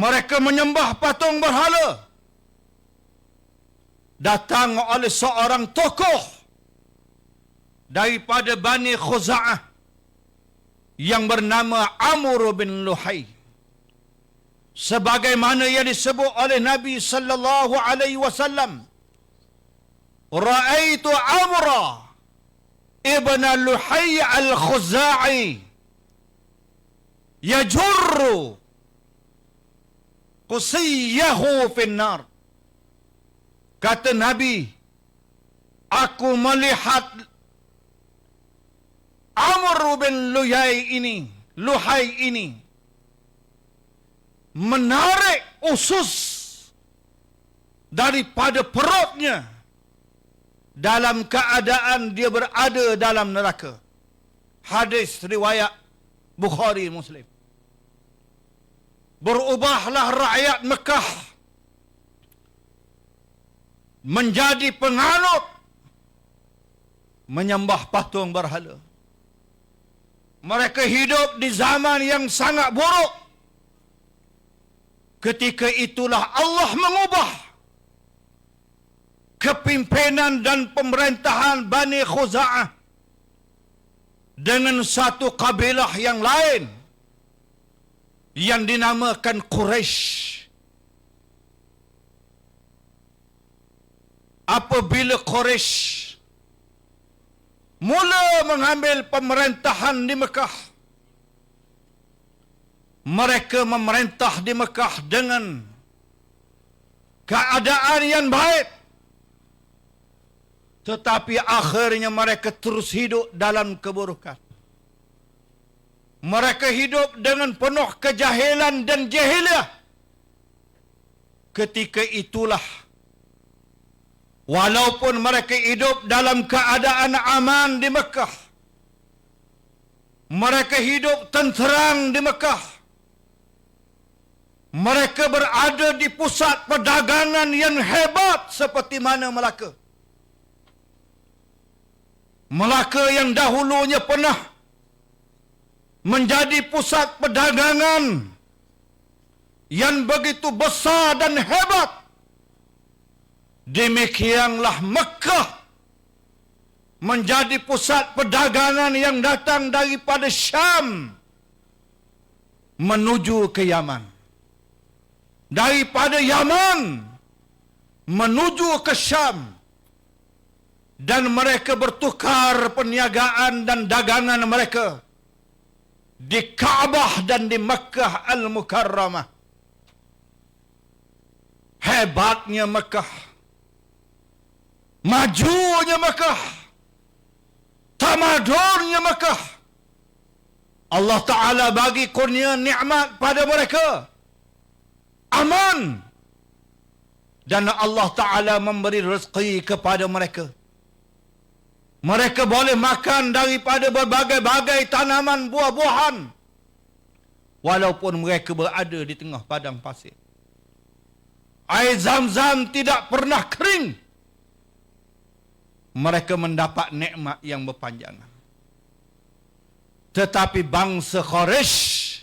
Speaker 6: Mereka menyembah patung berhala. Datang oleh seorang tokoh daripada Bani Khuza'ah yang bernama Amr bin Luhai. Sebagaimana yang disebut oleh Nabi sallallahu alaihi wasallam, "Ra'aitu Amra ibn Luhai al-Khuza'i yajurru qusiyahu finnar." Kata Nabi, aku melihat Amr bin Luhai ini menarik usus daripada perutnya dalam keadaan dia berada dalam neraka. Hadis riwayat Bukhari Muslim. Berubahlah rakyat Mekah menjadi penganut menyembah patung berhala. Mereka hidup di zaman yang sangat buruk. Ketika itulah Allah mengubah kepimpinan dan pemerintahan Bani Khuza'ah dengan satu kabilah yang lain yang dinamakan Quraisy. Apabila Quraisy mula mengambil pemerintahan di Mekah, mereka memerintah di Mekah dengan keadaan yang baik, tetapi akhirnya mereka terus hidup dalam keburukan. Mereka hidup dengan penuh kejahilan dan jahiliah. Ketika itulah, walaupun mereka hidup dalam keadaan aman di Mekah, mereka hidup tenteram di Mekah, mereka berada di pusat perdagangan yang hebat seperti mana Melaka. Melaka yang dahulunya pernah menjadi pusat perdagangan yang begitu besar dan hebat, demikianlah Mekah menjadi pusat perdagangan yang datang daripada Syam menuju ke Yaman, daripada Yaman menuju ke Syam, dan mereka bertukar perniagaan dan dagangan mereka di Kaabah dan di Makkah Al-Mukarramah. Hebatnya Mekah, majunya Mekah, tamadunnya Mekah. Allah Ta'ala bagi kurnia nikmat pada mereka, aman, dan Allah Ta'ala memberi rezeki kepada mereka. Mereka boleh makan daripada berbagai-bagai tanaman buah-buahan, walaupun mereka berada di tengah padang pasir. Air Zam-Zam tidak pernah kering. Mereka mendapat nikmat yang berpanjangan. Tetapi bangsa Quraisy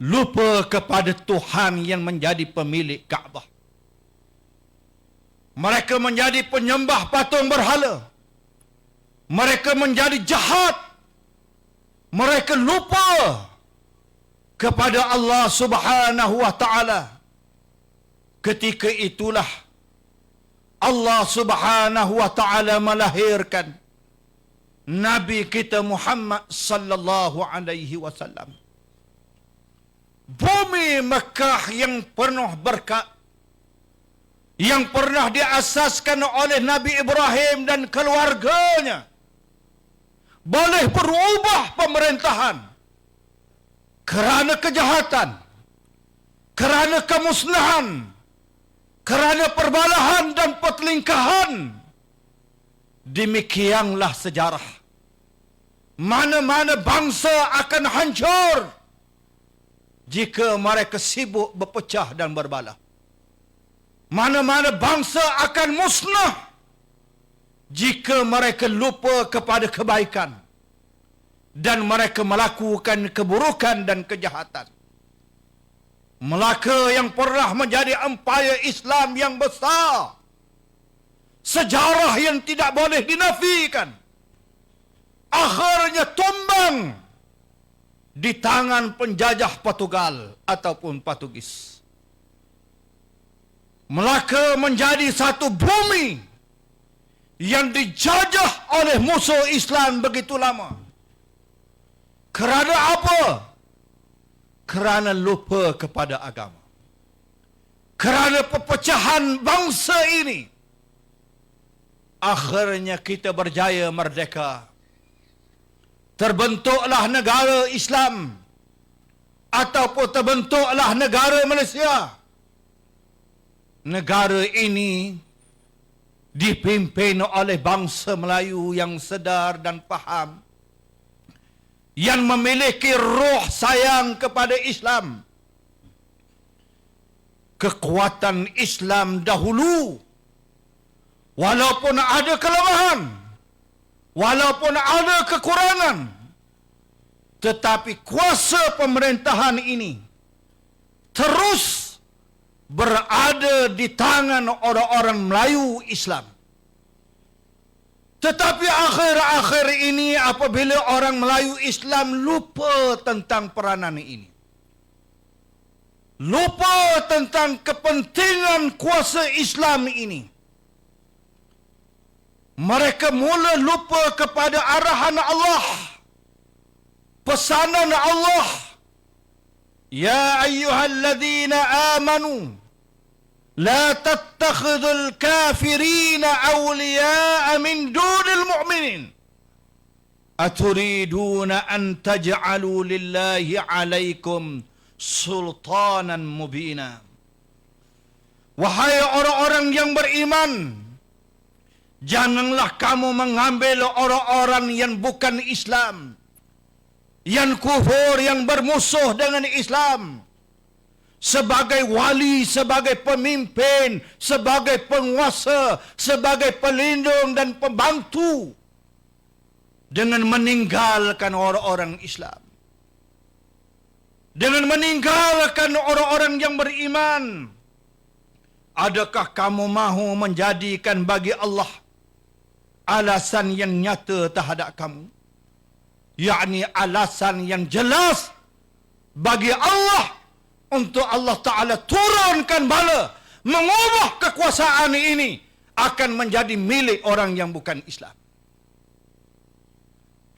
Speaker 6: lupa kepada Tuhan yang menjadi pemilik Kaabah. Mereka menjadi penyembah patung berhala. Mereka menjadi jahat. Mereka lupa kepada Allah Subhanahu wa taala. Ketika itulah Allah Subhanahu wa taala melahirkan Nabi kita Muhammad sallallahu alaihi wasallam. Bumi Mekah yang penuh berkat, yang pernah diasaskan oleh Nabi Ibrahim dan keluarganya, boleh berubah pemerintahan kerana kejahatan, kerana kemusnahan, kerana perbalahan dan pertelingkahan. Demikianlah sejarah. Mana-mana bangsa akan hancur jika mereka sibuk berpecah dan berbalah. Mana-mana bangsa akan musnah jika mereka lupa kepada kebaikan dan mereka melakukan keburukan dan kejahatan. Melaka yang pernah menjadi empayar Islam yang besar, sejarah yang tidak boleh dinafikan, akhirnya tumbang di tangan penjajah Portugal ataupun Portugis. Melaka menjadi satu bumi yang dijajah oleh musuh Islam begitu lama. Kerana apa? Kerana lupa kepada agama. Kerana perpecahan bangsa ini, akhirnya kita berjaya merdeka. Terbentuklah negara Islam ataupun terbentuklah negara Malaysia. Negara ini dipimpin oleh bangsa Melayu yang sedar dan faham, yang memiliki roh sayang kepada Islam. Kekuatan Islam dahulu, walaupun ada kelemahan, walaupun ada kekurangan, tetapi kuasa pemerintahan ini terus berada di tangan orang-orang Melayu Islam. Tetapi akhir-akhir ini apabila orang Melayu Islam lupa tentang peranan ini, lupa tentang kepentingan kuasa Islam ini, mereka mula lupa kepada arahan Allah, pesanan Allah. Ya ayyuhalladzina amanu la tattakhidul kafirina awliya'a min dunil mu'minin aturiduna an taj'alu lillahi 'alaikum sultanan mubina. Wahai orang-orang yang beriman, janganlah kamu mengambil orang-orang yang bukan Islam, yang kufur, yang bermusuh dengan Islam, sebagai wali, sebagai pemimpin, sebagai penguasa, sebagai pelindung dan pembantu, dengan meninggalkan orang-orang Islam, dengan meninggalkan orang-orang yang beriman. Adakah kamu mahu menjadikan bagi Allah alasan yang nyata terhadap kamu, yakni alasan yang jelas bagi Allah untuk Allah Ta'ala turunkan bala, mengubah kekuasaan ini akan menjadi milik orang yang bukan Islam.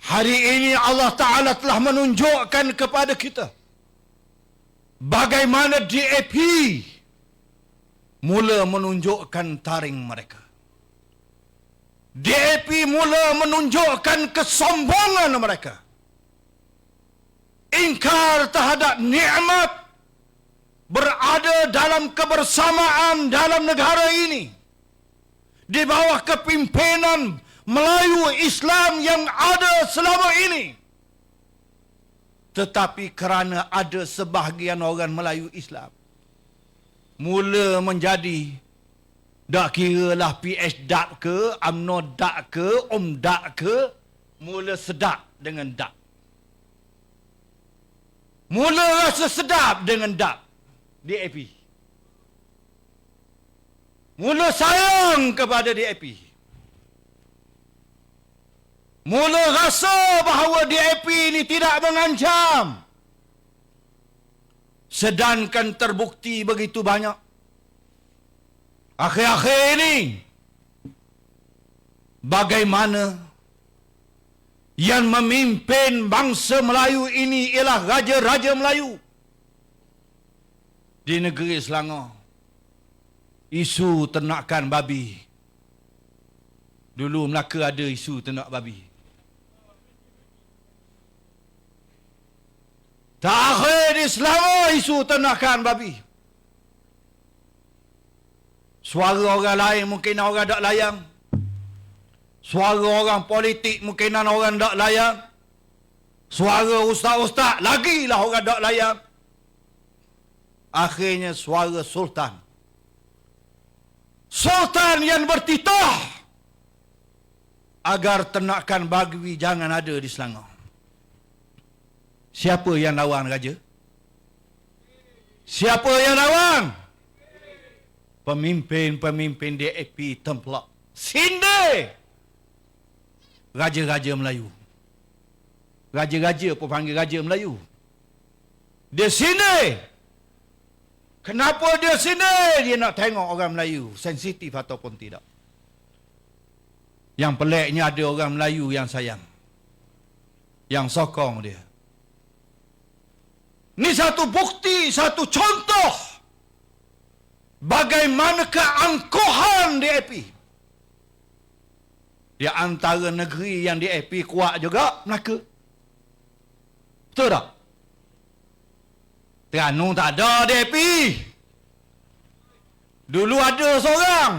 Speaker 6: Hari ini Allah Ta'ala telah menunjukkan kepada kita bagaimana DAP mula menunjukkan taring mereka. DAP mula menunjukkan kesombongan mereka, ingkar terhadap nikmat berada dalam kebersamaan dalam negara ini di bawah kepimpinan Melayu Islam yang ada selama ini. Tetapi kerana ada sebahagian orang Melayu Islam mula menjadi, tak kiralah PS dak ke, UMNO dak ke, dak ke, mula sedap dengan dak. Mula rasa sedap dengan dak. DAP. Mula sayang kepada DAP. Mula rasa bahawa DAP ini tidak mengancam. Sedangkan terbukti begitu banyak. Akhir-akhir ini, bagaimana yang memimpin bangsa Melayu ini ialah raja-raja Melayu. Di negeri Selangor, isu ternakan babi. Dulu Melaka ada isu ternak babi. Terakhir di Selangor isu ternakan babi. Suara orang lain mungkin orang tak layan. Suara orang politik mungkin orang tak layan. Suara ustaz-ustaz lagilah orang tak layan. Akhirnya suara Sultan. Sultan yang bertitah agar ternakan babi jangan ada di Selangor. Siapa yang lawan raja? Siapa yang lawan? Pemimpin-pemimpin DAP templak. Sindir raja-raja Melayu. Raja-raja apa panggil raja Melayu? Dia sindir. Kenapa dia sindir? Dia nak tengok orang Melayu sensitif ataupun tidak. Yang peliknya ada orang Melayu yang sayang, yang sokong dia. Ini satu bukti, satu contoh bagaimana keangkuhan DAP. Di antara negeri yang DAP kuat juga, Melaka. Betul tak? Terengganu tak ada DAP. Dulu ada seorang.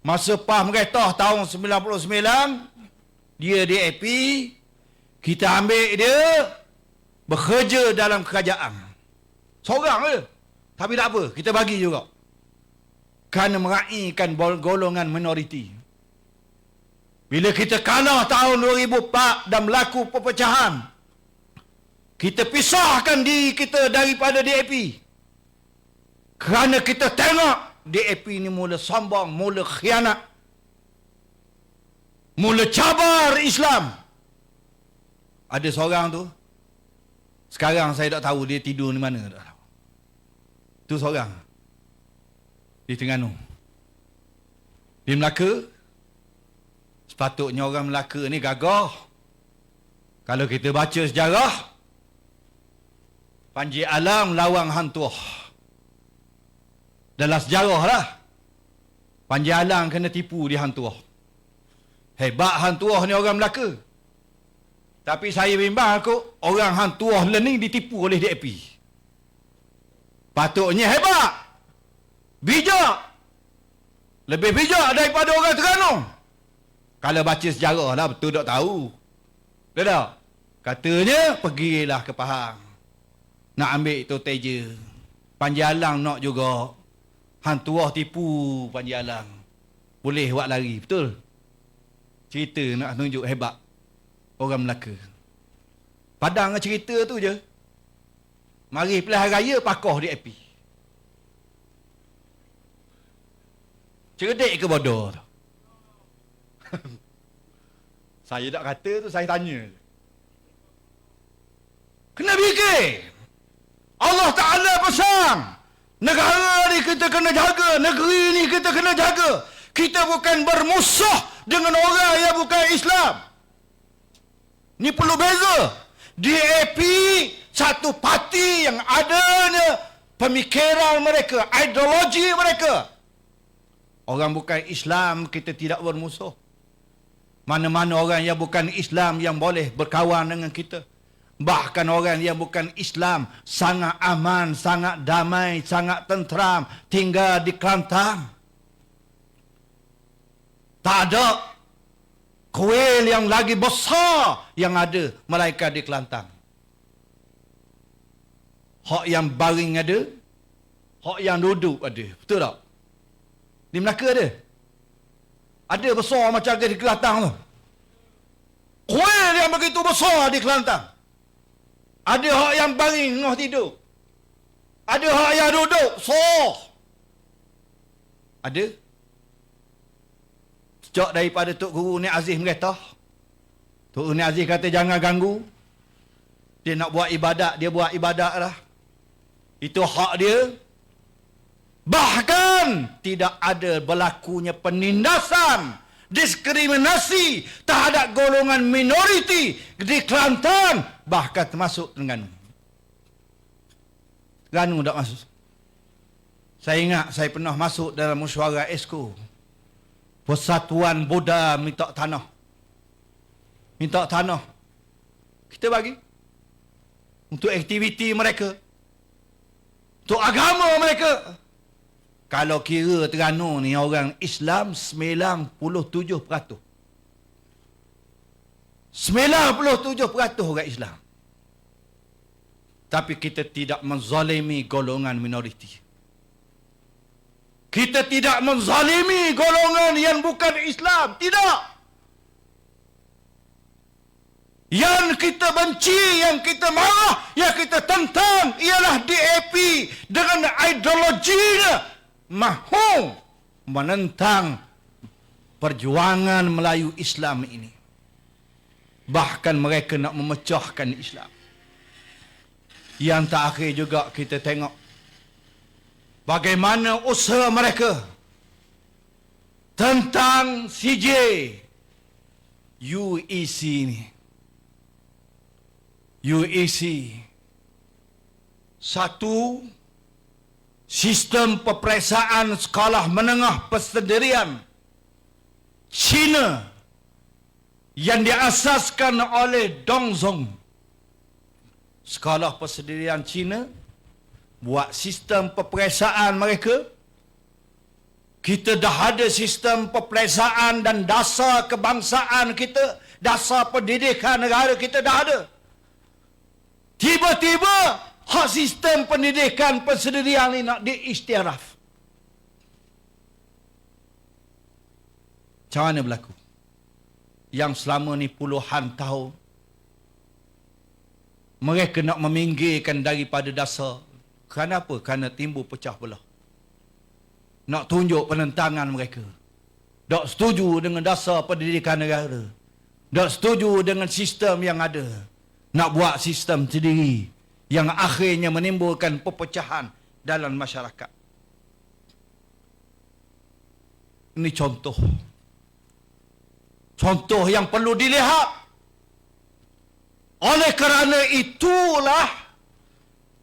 Speaker 6: Masa PAS Meretah tahun 99, dia DAP, kita ambil dia bekerja dalam kerajaan. Seorang je. Tapi tak apa, kita bagi juga. Kerana meraihkan golongan minoriti. Bila kita kalah tahun 2004 dan berlaku perpecahan, kita pisahkan diri kita daripada DAP. Kerana kita tengok DAP ni mula sombong, mula khianat, mula cabar Islam. Ada seorang tu, sekarang saya tak tahu dia tidur di mana. Tak tahu. Tu seorang di Terengganu. Di Melaka, sepatutnya orang Melaka ni gagah. Kalau kita baca sejarah, Panji Alam lawan Hang Tuah. Dalam sejarah lah, Panji Alam kena tipu di Hang Tuah. Hebat Hang Tuah ni orang Melaka. Tapi saya bimbang kot, orang Hang Tuah ni ditipu oleh DAP. Patutnya hebat, bijak, lebih bijak daripada orang Terengganu. Kalau baca sejarah lah, betul tak tahu. Betul tak? Katanya, pergilah ke Pahang. Nak ambil tu teja. Panji Alang nak juga. Hang Tuah tipu Panji Alang. Boleh buat lari, betul? Cerita nak tunjuk hebat orang Melaka. Padang cerita tu je. Mari pilihan raya pakoh DAP. Cerdik ke bodoh tu? Saya tak kata tu, saya tanya. Kena fikir. Allah Ta'ala pesan, negara ni kita kena jaga, negeri ni kita kena jaga. Kita bukan bermusuh dengan orang yang bukan Islam. Ni perlu beza. DAP satu parti yang adanya pemikiran mereka, ideologi mereka. Orang bukan Islam kita tidak bermusuh. Mana-mana orang yang bukan Islam yang boleh berkawan dengan kita. Bahkan orang yang bukan Islam sangat aman, sangat damai, sangat tenteram tinggal di Kelantan. Tak ada kuil yang lagi besar yang ada melainkan di Kelantan. Hak yang baring ada, hak yang duduk ada. Betul tak? Di Melaka ada. Ada besar macam di Kelantan tu. Kuil yang begitu besar di Kelantan. Ada hak yang baring tengah tidur. Ada hak yang duduk. Ada. Sejak daripada Tok Guru Nik Aziz Meretah. Tok Guru Nik Aziz kata jangan ganggu. Dia nak buat ibadat, dia buat ibadat lah. Itu hak dia. Bahkan tidak ada berlakunya penindasan, diskriminasi terhadap golongan minoriti di Kelantan, bahkan termasuk Terengganu. Terengganu tak masuk. Saya ingat saya pernah masuk dalam mesyuarat ESCO. Persatuan Buddha minta tanah. Minta tanah. Kita bagi. Untuk aktiviti mereka. Untuk agama mereka. Kalau kira Terengganu ni orang Islam 97%. 97% orang Islam. Tapi kita tidak menzalimi golongan minoriti. Kita tidak menzalimi golongan yang bukan Islam. Tidak. Yang kita benci, yang kita marah, yang kita tentang ialah DAP dengan ideologinya mahu menentang perjuangan Melayu Islam ini. Bahkan mereka nak memecahkan Islam. Yang terakhir juga kita tengok bagaimana usaha mereka tentang CJ UEC ni. UEC satu sistem peperiksaan sekolah menengah persendirian China yang diasaskan oleh Dong Zong. Sekolah persendirian China buat sistem peperiksaan mereka. Kita dah ada sistem peperiksaan dan dasar kebangsaan kita, dasar pendidikan negara kita dah ada. Tiba-tiba hak sistem pendidikan persendirian ni nak diisytiharaf. Macam mana berlaku? Yang selama ni puluhan tahun mereka nak meminggirkan daripada dasar. Kenapa? Kerana timbul pecah belah. Nak tunjuk penentangan mereka. Tak setuju dengan dasar pendidikan negara. Tak setuju dengan sistem yang ada. Nak buat sistem sendiri yang akhirnya menimbulkan perpecahan dalam masyarakat. Ini contoh. Contoh yang perlu dilihat. Oleh kerana itulah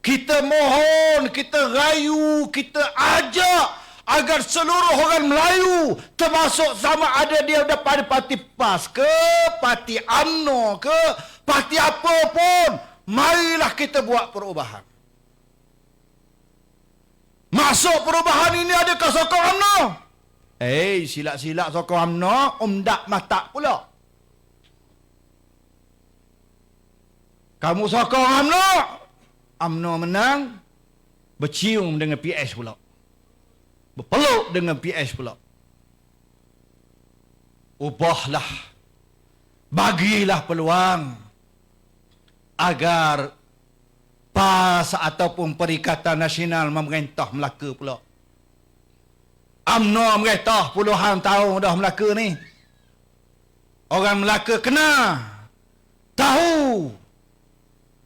Speaker 6: kita mohon, kita rayu, kita ajak agar seluruh orang Melayu, termasuk sama ada dia daripada parti PAS ke, parti UMNO ke, parti apa pun, marilah kita buat perubahan. Masuk perubahan ini adakah sokong UMNO? Silap-silap sokong UMNO, umdak matak pula. Kamu sokong UMNO, UMNO menang, bercium dengan PS pula. Berpeluk dengan PS pula. Ubahlah. Bagilah peluang agar PAS ataupun Perikatan Nasional memerintah Melaka pula. UMNO memerintah puluhan tahun dah Melaka ni. Orang Melaka kena tahu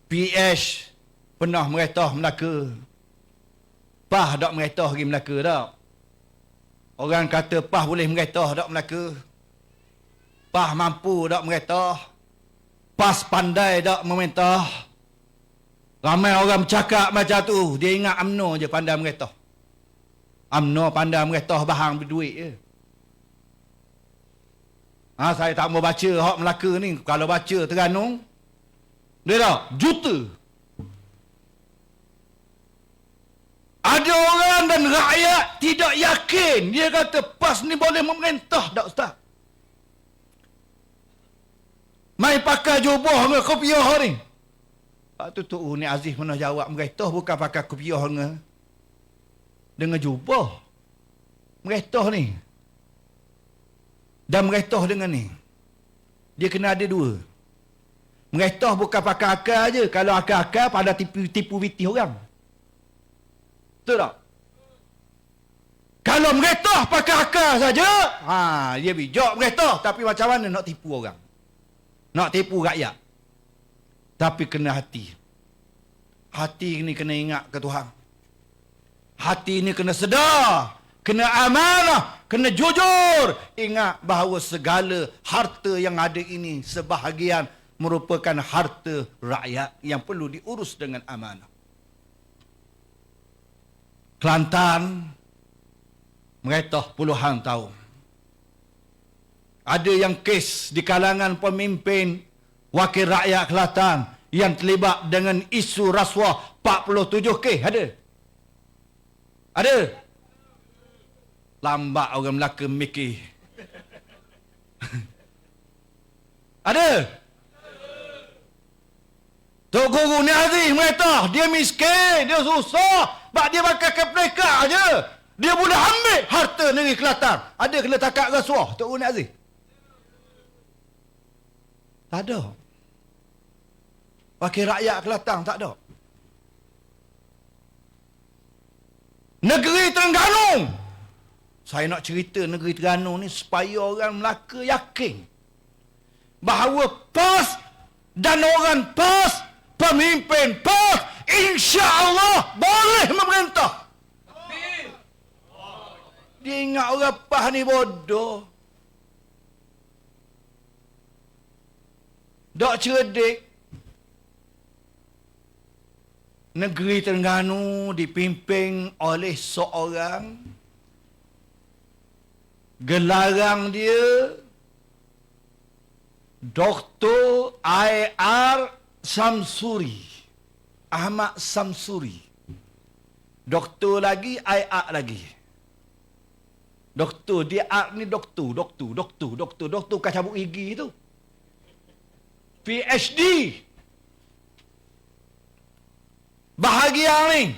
Speaker 6: PS pernah meretah Melaka. PAS tak meretah pergi Melaka tak. Orang kata PAS boleh meretah tak Melaka. PAS mampu tak meretah. PAS pandai tak memerintah. Ramai orang bercakap macam tu. Dia ingat UMNO je pandai meretah. UMNO pandai meretah bahang berduit je. Saya tak mau baca hak Melaka ni. Kalau baca Terengganu, dia tak juta. Ada orang dan rakyat tidak yakin. Dia kata PAS ni boleh memerintah tak Ustaz? Mai pakai jubah dengan kopiah ni. Pak tu Tok ni Aziz pernah jawab, meretah bukan pakai kopiah dengan jubah. Meretah ni. Dan meretah dengan ni. Dia kena ada dua. Meretah bukan pakai akal je. Kalau akal-akal pada tipu vitih orang. Betul tak? Kalau meretah pakai akal saja, dia bijak meretah, tapi macam mana nak tipu orang? Nak tipu rakyat. Tapi kena hati. Hati ni kena ingat ke Tuhan. Hati ni kena sedar. Kena amanah. Kena jujur. Ingat bahawa segala harta yang ada ini sebahagian merupakan harta rakyat yang perlu diurus dengan amanah. Kelantan meretah puluhan tahun. Ada yang kes di kalangan pemimpin wakil rakyat Kelantan yang terlibat dengan isu rasuah 47 kes. Ada? Lambat orang Melaka mikir. Ada? Tok Guru ni Aziz mereka, dia miskin, dia susah. Sebab dia pakai kepleka je. Dia boleh ambil harta negeri Kelantan. Ada kena takak rasuah Tok Guru ni Aziz? Tak ada. Wakil rakyat Kelantan tak ada. Negeri Terengganu. Saya nak cerita negeri Terengganu ni supaya orang Melaka yakin bahawa PAS dan orang PAS, pemimpin PAS, insya-Allah boleh memerintah. Dia ingat orang PAS ni bodoh. Tak cerdik. Negeri Terengganu dipimpin oleh seorang, gelarang dia Dr. I.R. Samsuri. Ahmad Samsuri. Doktor lagi, I.R. lagi. Doktor, dia R ni doktor bukan cabut gigi tu. PhD. Bahagia ni.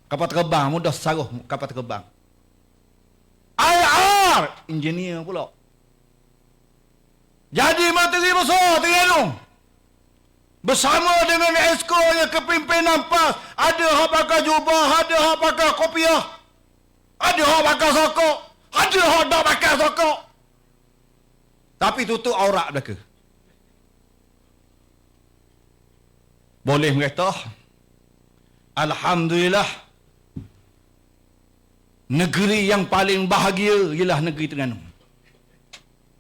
Speaker 6: Kapal terbang, mudah saruh kapal terbang. IR, engineer pula. Jadi Menteri Besar Terengganu. Bersama dengan Exco yang kepimpinan PAS. Ada hak pakai jubah, ada hak pakai kopiah. Ada hak pakai sokok. Ada hak tak pakai sokok. Tapi tutup aurat mereka. Boleh mereka. Alhamdulillah. Negeri yang paling bahagia ialah negeri Terengganu.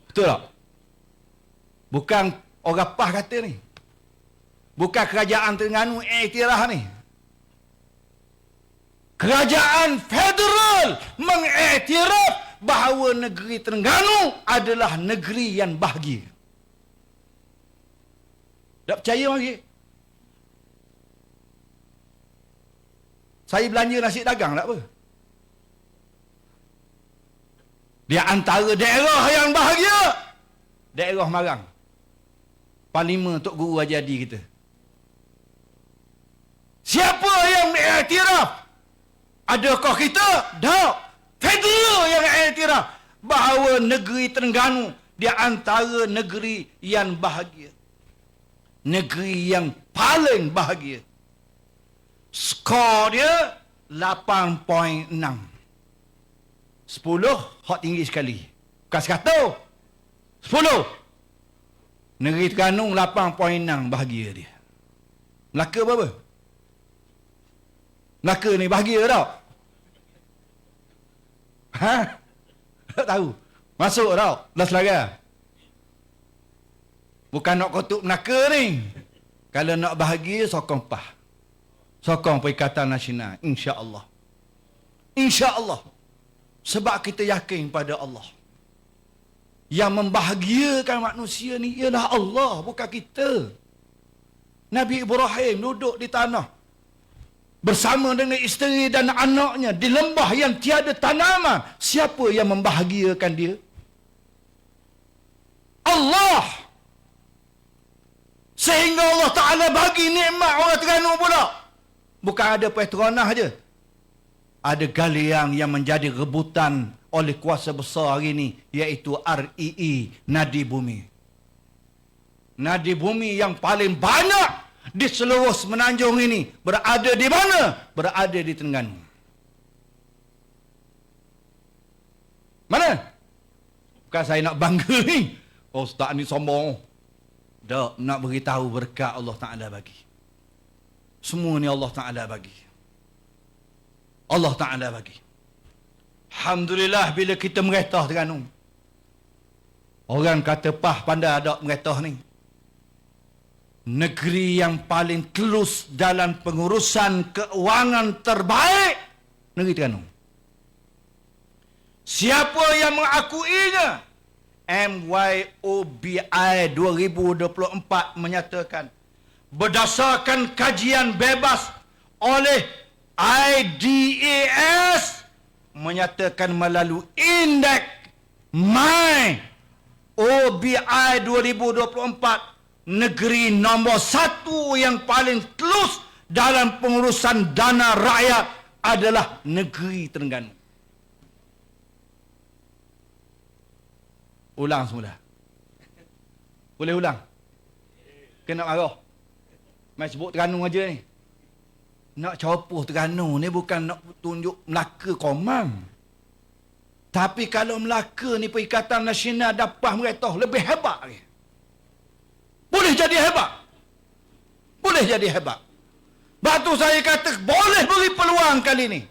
Speaker 6: Betul tak? Bukan orang PAS kata ni. Bukan kerajaan Terengganu iktiraf ni. Kerajaan federal mengiktiraf bahawa negeri Terengganu adalah negeri yang bahagia. Tak percaya lagi? Saya belanja nasi dagang tak apa. Di antara daerah yang bahagia, daerah Marang. Parlimen Tok Guru Haji Adi kita. Siapa yang mengiktiraf? Adakah kita? Tak. Federal yang mengiktiraf bahawa negeri Terengganu di antara negeri yang bahagia. Negeri yang paling bahagia. Skor dia 8.6. 10 hak tinggi sekali. Bukan 100. 10. Negeri Terengganu 8.6 bahagia dia. Melaka berapa? Melaka ni bahagia tak? Ha? Tak tahu. Masuk tak? Dah selera. Bukan nak kotuk Melaka ni. Kalau nak bahagia, sokong PAS. Sokong Perikatan Nasional. InsyaAllah. InsyaAllah. Sebab kita yakin pada Allah. Yang membahagiakan manusia ni ialah Allah, bukan kita. Nabi Ibrahim duduk di tanah bersama dengan isteri dan anaknya di lembah yang tiada tanaman. Siapa yang membahagiakan dia? Allah. Sehingga Allah Ta'ala bagi nikmat orang Terengganu pula. Bukan ada Petronas je. Ada galian yang menjadi rebutan oleh kuasa besar hari ini, iaitu REE, Nadi Bumi. Nadi Bumi yang paling banyak di seluruh semenanjung ini berada di mana? Berada di Terengganu. Mana? Bukan saya nak bangga ni. Oh, Ustaz ni sombong. Tak, nak beritahu berkat Allah Ta'ala bagi. Semua ni Allah Ta'ala bagi. Allah Ta'ala bagi. Alhamdulillah bila kita meretah Terengganu. Orang kata pah pandai ada meretah ni. Negeri yang paling telus dalam pengurusan keuangan terbaik negeri Terengganu. Siapa yang mengakuinya? MYOBI 2024 menyatakan berdasarkan kajian bebas oleh IDAS menyatakan melalui indeks MYOBI 2024 negeri nombor 1 yang paling telus dalam pengurusan dana rakyat adalah negeri Terengganu. Ulang semula. Boleh ulang? Kena marah. Mai sebut Terengganu aja ni. Nak copoh Terengganu ni bukan nak tunjuk Melaka Komang. Tapi kalau Melaka ni Perikatan Nasional dapat meretah lebih hebat lagi. Boleh jadi hebat. Boleh jadi hebat. Batu saya kata boleh beri peluang kali ni.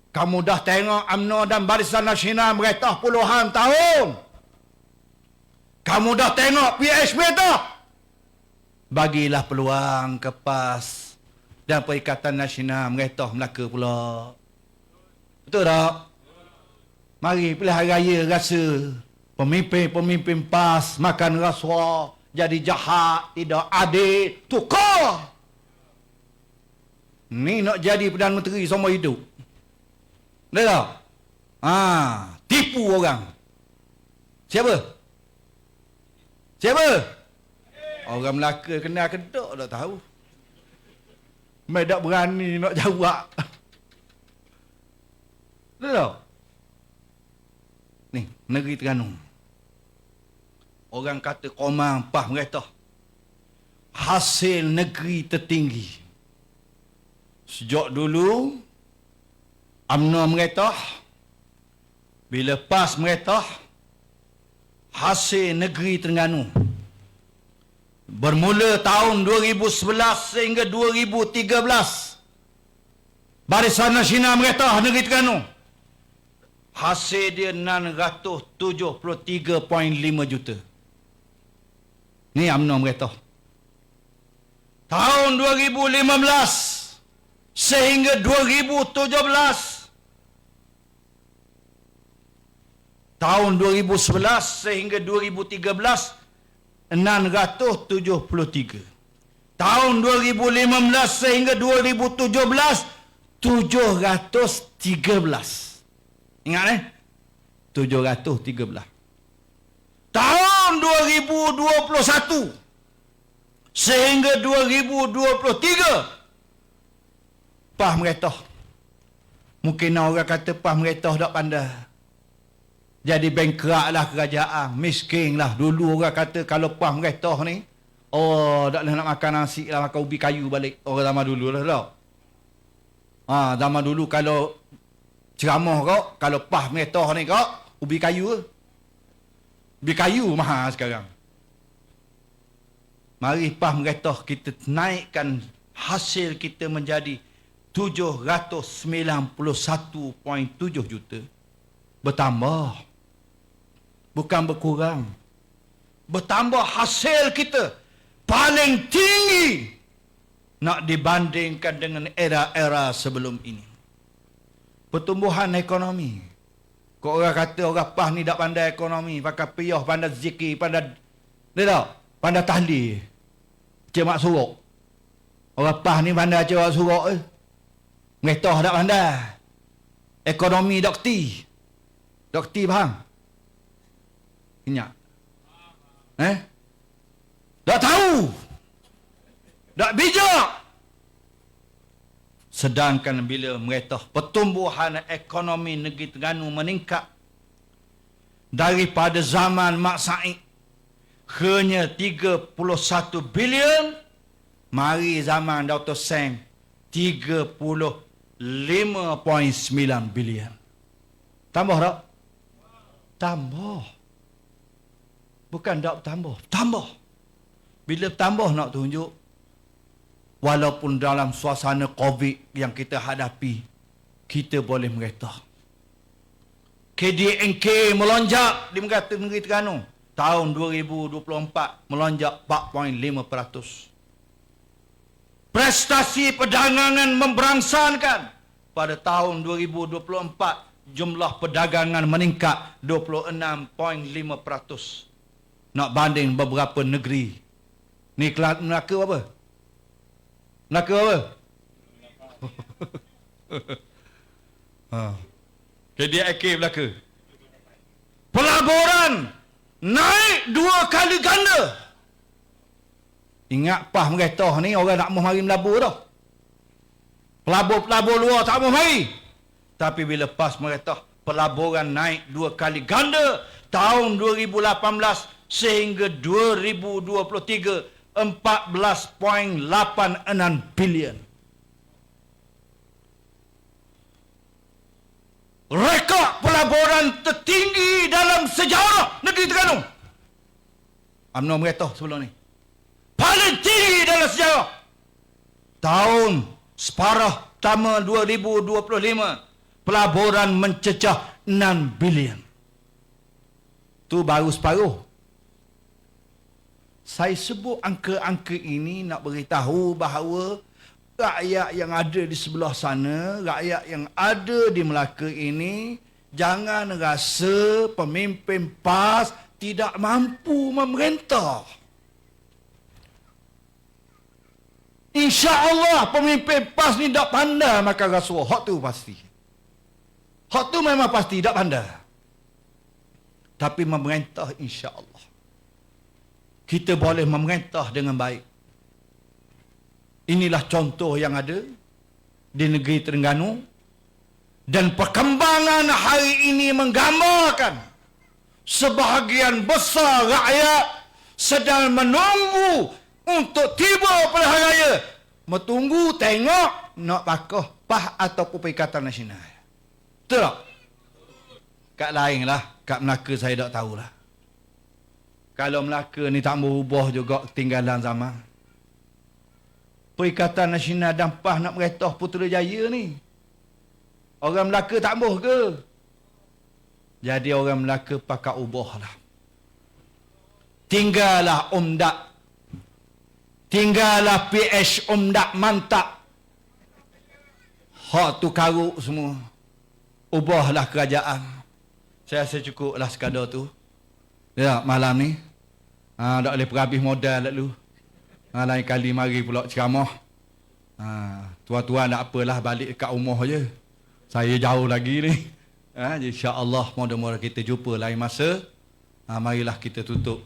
Speaker 6: Kamu dah tengok UMNO dan Barisan Nasional meretah puluhan tahun. Kamu dah tengok PHP dah. Bagilah peluang ke PAS dan Perikatan Nasional meretah Melaka pula. Betul tak? Mari pilihan raya rasa pemimpin-pemimpin PAS makan rasuah, jadi jahat, tidak adil, tukar. Ni nak jadi Perdana Menteri seumur hidup. Betul tak? Tipu orang. Siapa? Siapa? Orang Melaka kenal kedok tak tahu. Mai tak berani nak jawab. Betul tak? Ni, negeri Terengganu. Orang kata Komang pah meretah. Hasil negeri tertinggi. Sejak dulu UMNO meretah, bila PAS meretah, hasil negeri Terengganu bermula tahun 2011 sehingga 2013 Barisan Nasional meretah negeri Terengganu. Hasil dia 673.5 juta. Ni UMNO meretah. Tahun 2015 sehingga 2017, tahun 2011 sehingga 2013 673. Tahun 2015 sehingga 2017 713. Ingat 713. Tahun 2021 sehingga 2023 pah meretah. Mungkin orang kata pah meretah tak pandai. Jadi bankrupt lah kerajaan, miskin lah. Dulu orang kata kalau pah meretah ni, tak boleh nak makan nasi lah, makan ubi kayu balik. Orang zaman dulu lah tak? Zaman dulu kalau ceramah kau, kalau pah meretah ni kau, ubi kayu ke? Ubi kayu mahal sekarang. Mari pah meretah kita naikkan hasil kita menjadi 791.7 juta. Bertambah. Bukan berkurang. Bertambah hasil kita paling tinggi nak dibandingkan dengan era-era sebelum ini. Pertumbuhan ekonomi. Kau orang kata orang PAS ni tak pandai ekonomi, pakai piyah, pandai zikir, pandai pandai tahlil. Cemak suruk. Orang PAS ni pandai cemak suruk Meretah tak pandai. Ekonomi dokti. Dokti faham? Ingat? Tak tahu. Tak bijak. Sedangkan bila meretah, pertumbuhan ekonomi negeri Terengganu meningkat daripada zaman Mak Said hanya 31 bilion, mari zaman Dr. Sam 35.9 bilion. Tambah tak? Tambah. Bukan tak tambah. Tambah. Bila tambah nak tunjuk, walaupun dalam suasana COVID yang kita hadapi, kita boleh mereta. KDNK melonjak di negeri Terengganu. Tahun 2024 melonjak 4.5%. Prestasi perdagangan memberangsankan. Pada tahun 2024, jumlah perdagangan meningkat 26.5%. Nak banding beberapa negeri. Ni Melaka apa? Melaka apa? KDIK Melaka. Pelaburan naik 2 kali ganda. Ingat pah mereka ni orang nak mari melabur dah. Pelabur-pelabur luar tak mau mari. Tapi bila pas mereka pelaburan naik 2 kali ganda tahun 2018 sehingga 2023 14.86 bilion. Rekod pelaburan tertinggi dalam sejarah negeri Terengganu. UMNO mereka sebelum ni. Paling tinggi dalam sejarah. Tahun separah pertama 2025, pelaburan mencecah 6 bilion. Tu baru separuh. Saya sebut angka-angka ini nak beritahu bahawa rakyat yang ada di sebelah sana, rakyat yang ada di Melaka ini, jangan rasa pemimpin PAS tidak mampu memerintah. InsyaAllah pemimpin PAS ni tak pandai makan rasuah. Hak tu pasti. Hak tu memang pasti tak pandai. Tapi memerintah insyaAllah. Kita boleh memerintah dengan baik. Inilah contoh yang ada di negeri Terengganu. Dan perkembangan hari ini menggambarkan sebahagian besar rakyat sedang menunggu untuk tiba pilihan raya. Menunggu tengok nak pakah PAS ataupun Perikatan Nasional. Betul tak? Kat lain lah. Kat Melaka saya tak tahulah. Kalau Melaka ni tak berubah juga ketinggalan zaman. Perikatan Nasional dan PAS nak meretah Putrajaya ni. Orang Melaka tak boh ke? Jadi orang Melaka pakai ubahlah. Tinggallah UMDAK. Tinggallah PH UMDAK mantap. Hak tu karuk semua. Ubahlah kerajaan. Saya rasa cukuplah sekadar tu. Ya, malam ni. Tak boleh perhabis modal lalu. Lain kali mari pula ceramah. Tuan-tuan tak apalah balik kat rumah je. Saya jauh lagi ni. InsyaAllah mudah-mudahan kita jumpa lain masa. Marilah kita tutup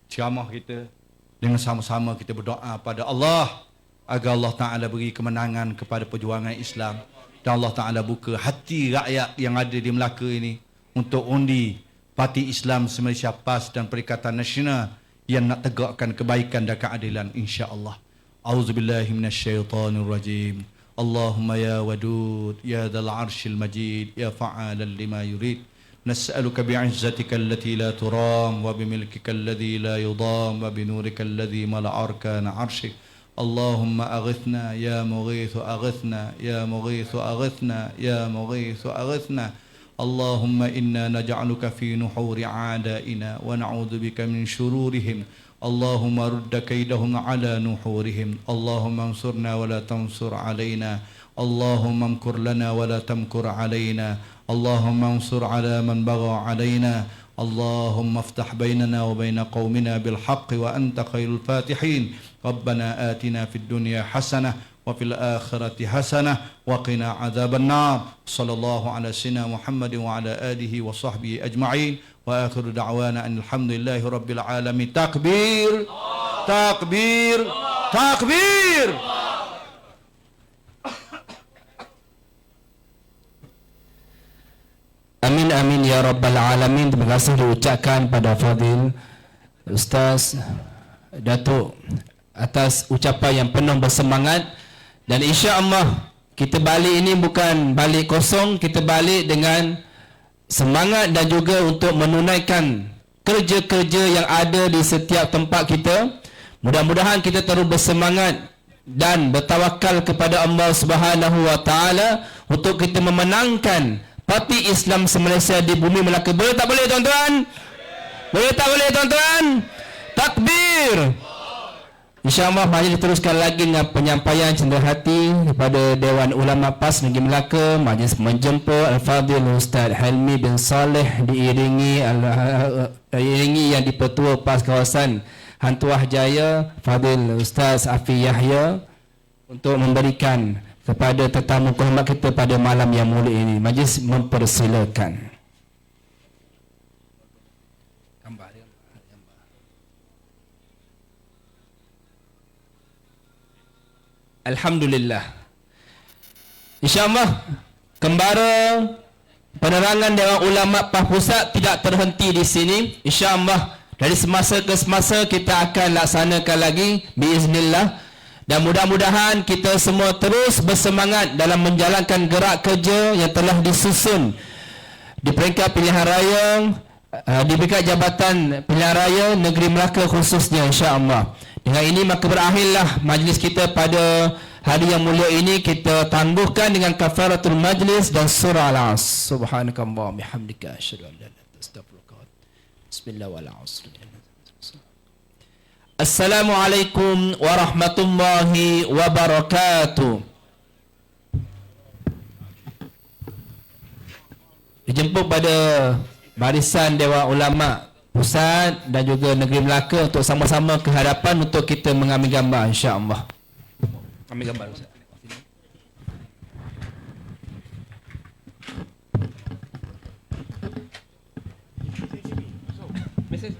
Speaker 6: ceramah kita. Dengan sama-sama kita berdoa pada Allah. Agar Allah Ta'ala beri kemenangan kepada perjuangan Islam. Dan Allah Ta'ala buka hati rakyat yang ada di Melaka ini. Untuk undi Parti Islam Malaysia PAS dan Perikatan Nasional yang nak tegakkan kebaikan dan keadilan insya-Allah. Auzubillahi minasyaitonirrajim. Allahumma ya wadud ya dzal arsyil majid ya fa'alan lima yurid. Nas'aluka bi'izzatika allati la turam wa bimilkika alladhi la yudam wa binurika alladhi mala'a arkana 'arsyik. Allahumma aghithna ya mughithu aghithna ya mughithu aghithna ya mughithu aghithna. اللهم إنا نجعلك في نحور أعدائنا ونعوذ بك من شرورهم. اللهم رد كيدهم على نحورهم. اللهم انصرنا ولا تنصر علينا. اللهم امكر لنا ولا تمكر علينا. اللهم انصر على من بغى علينا. اللهم افتح بيننا وبين قومنا بالحق وأنت خير الفاتحين. ربنا آتنا في الدنيا حسنة وفي الآخرة حسنة وقنا عذاب النار. صلى الله على سيدنا محمد وعلى آله وصحبه أجمعين وآخر دعوانا أن الحمد لله رب العالمين. تكبير تكبير تكبير.
Speaker 1: Amin amin ya rabbal alamin. Terima kasih diucapkan pada Fadil Ustaz Datuk atas ucapan yang penuh bersemangat. Dan insya-Allah kita balik ini bukan balik kosong, kita balik dengan semangat dan juga untuk menunaikan kerja-kerja yang ada di setiap tempat kita. Mudah-mudahan kita terus bersemangat dan bertawakal kepada Allah Subhanahu wa taala untuk kita memenangkan parti Islam se-Malaysia di bumi Melaka. Boleh tak boleh tuan-tuan? Boleh tak boleh tuan-tuan? Takbir. InsyaAllah majlis diteruskan lagi dengan penyampaian cenderahati daripada Dewan Ulama PAS Negeri Melaka. Majlis menjemput Al-Fadhil Ustaz Helmi bin Saleh diiringi yang dipertua PAS kawasan Hantuah Jaya Fadil Ustaz Afi Yahya untuk memberikan kepada tetamu kehormat kita pada malam yang mulia ini. Majlis mempersilakan. Alhamdulillah. InsyaAllah kembara penerangan Dewan Ulama PAS Pusat tidak terhenti di sini. InsyaAllah dari semasa ke semasa kita akan laksanakan lagi biiznillah. Dan mudah-mudahan kita semua terus bersemangat dalam menjalankan gerak kerja yang telah disusun di peringkat pilihan raya, di peringkat Jabatan Pilihan Raya Negeri Melaka khususnya, insya-Allah. Dengan ini maka berakhirlah majlis kita pada hari yang mulia ini. Kita tangguhkan dengan kafaratul majlis dan surah Al-Asr. Subhanakallah bihamdika asyhadu an la ilaha illa anta astaghfiruka wa atubu ilaik. Bismillahirrahmanirrahim. Assalamualaikum warahmatullahi wabarakatuh. Dijemput pada barisan Dewan Ulama Pusat dan juga Negeri Melaka untuk sama-sama ke hadapan untuk kita mengambil gambar, insya-Allah. Ambil gambar Ustaz. Mesej.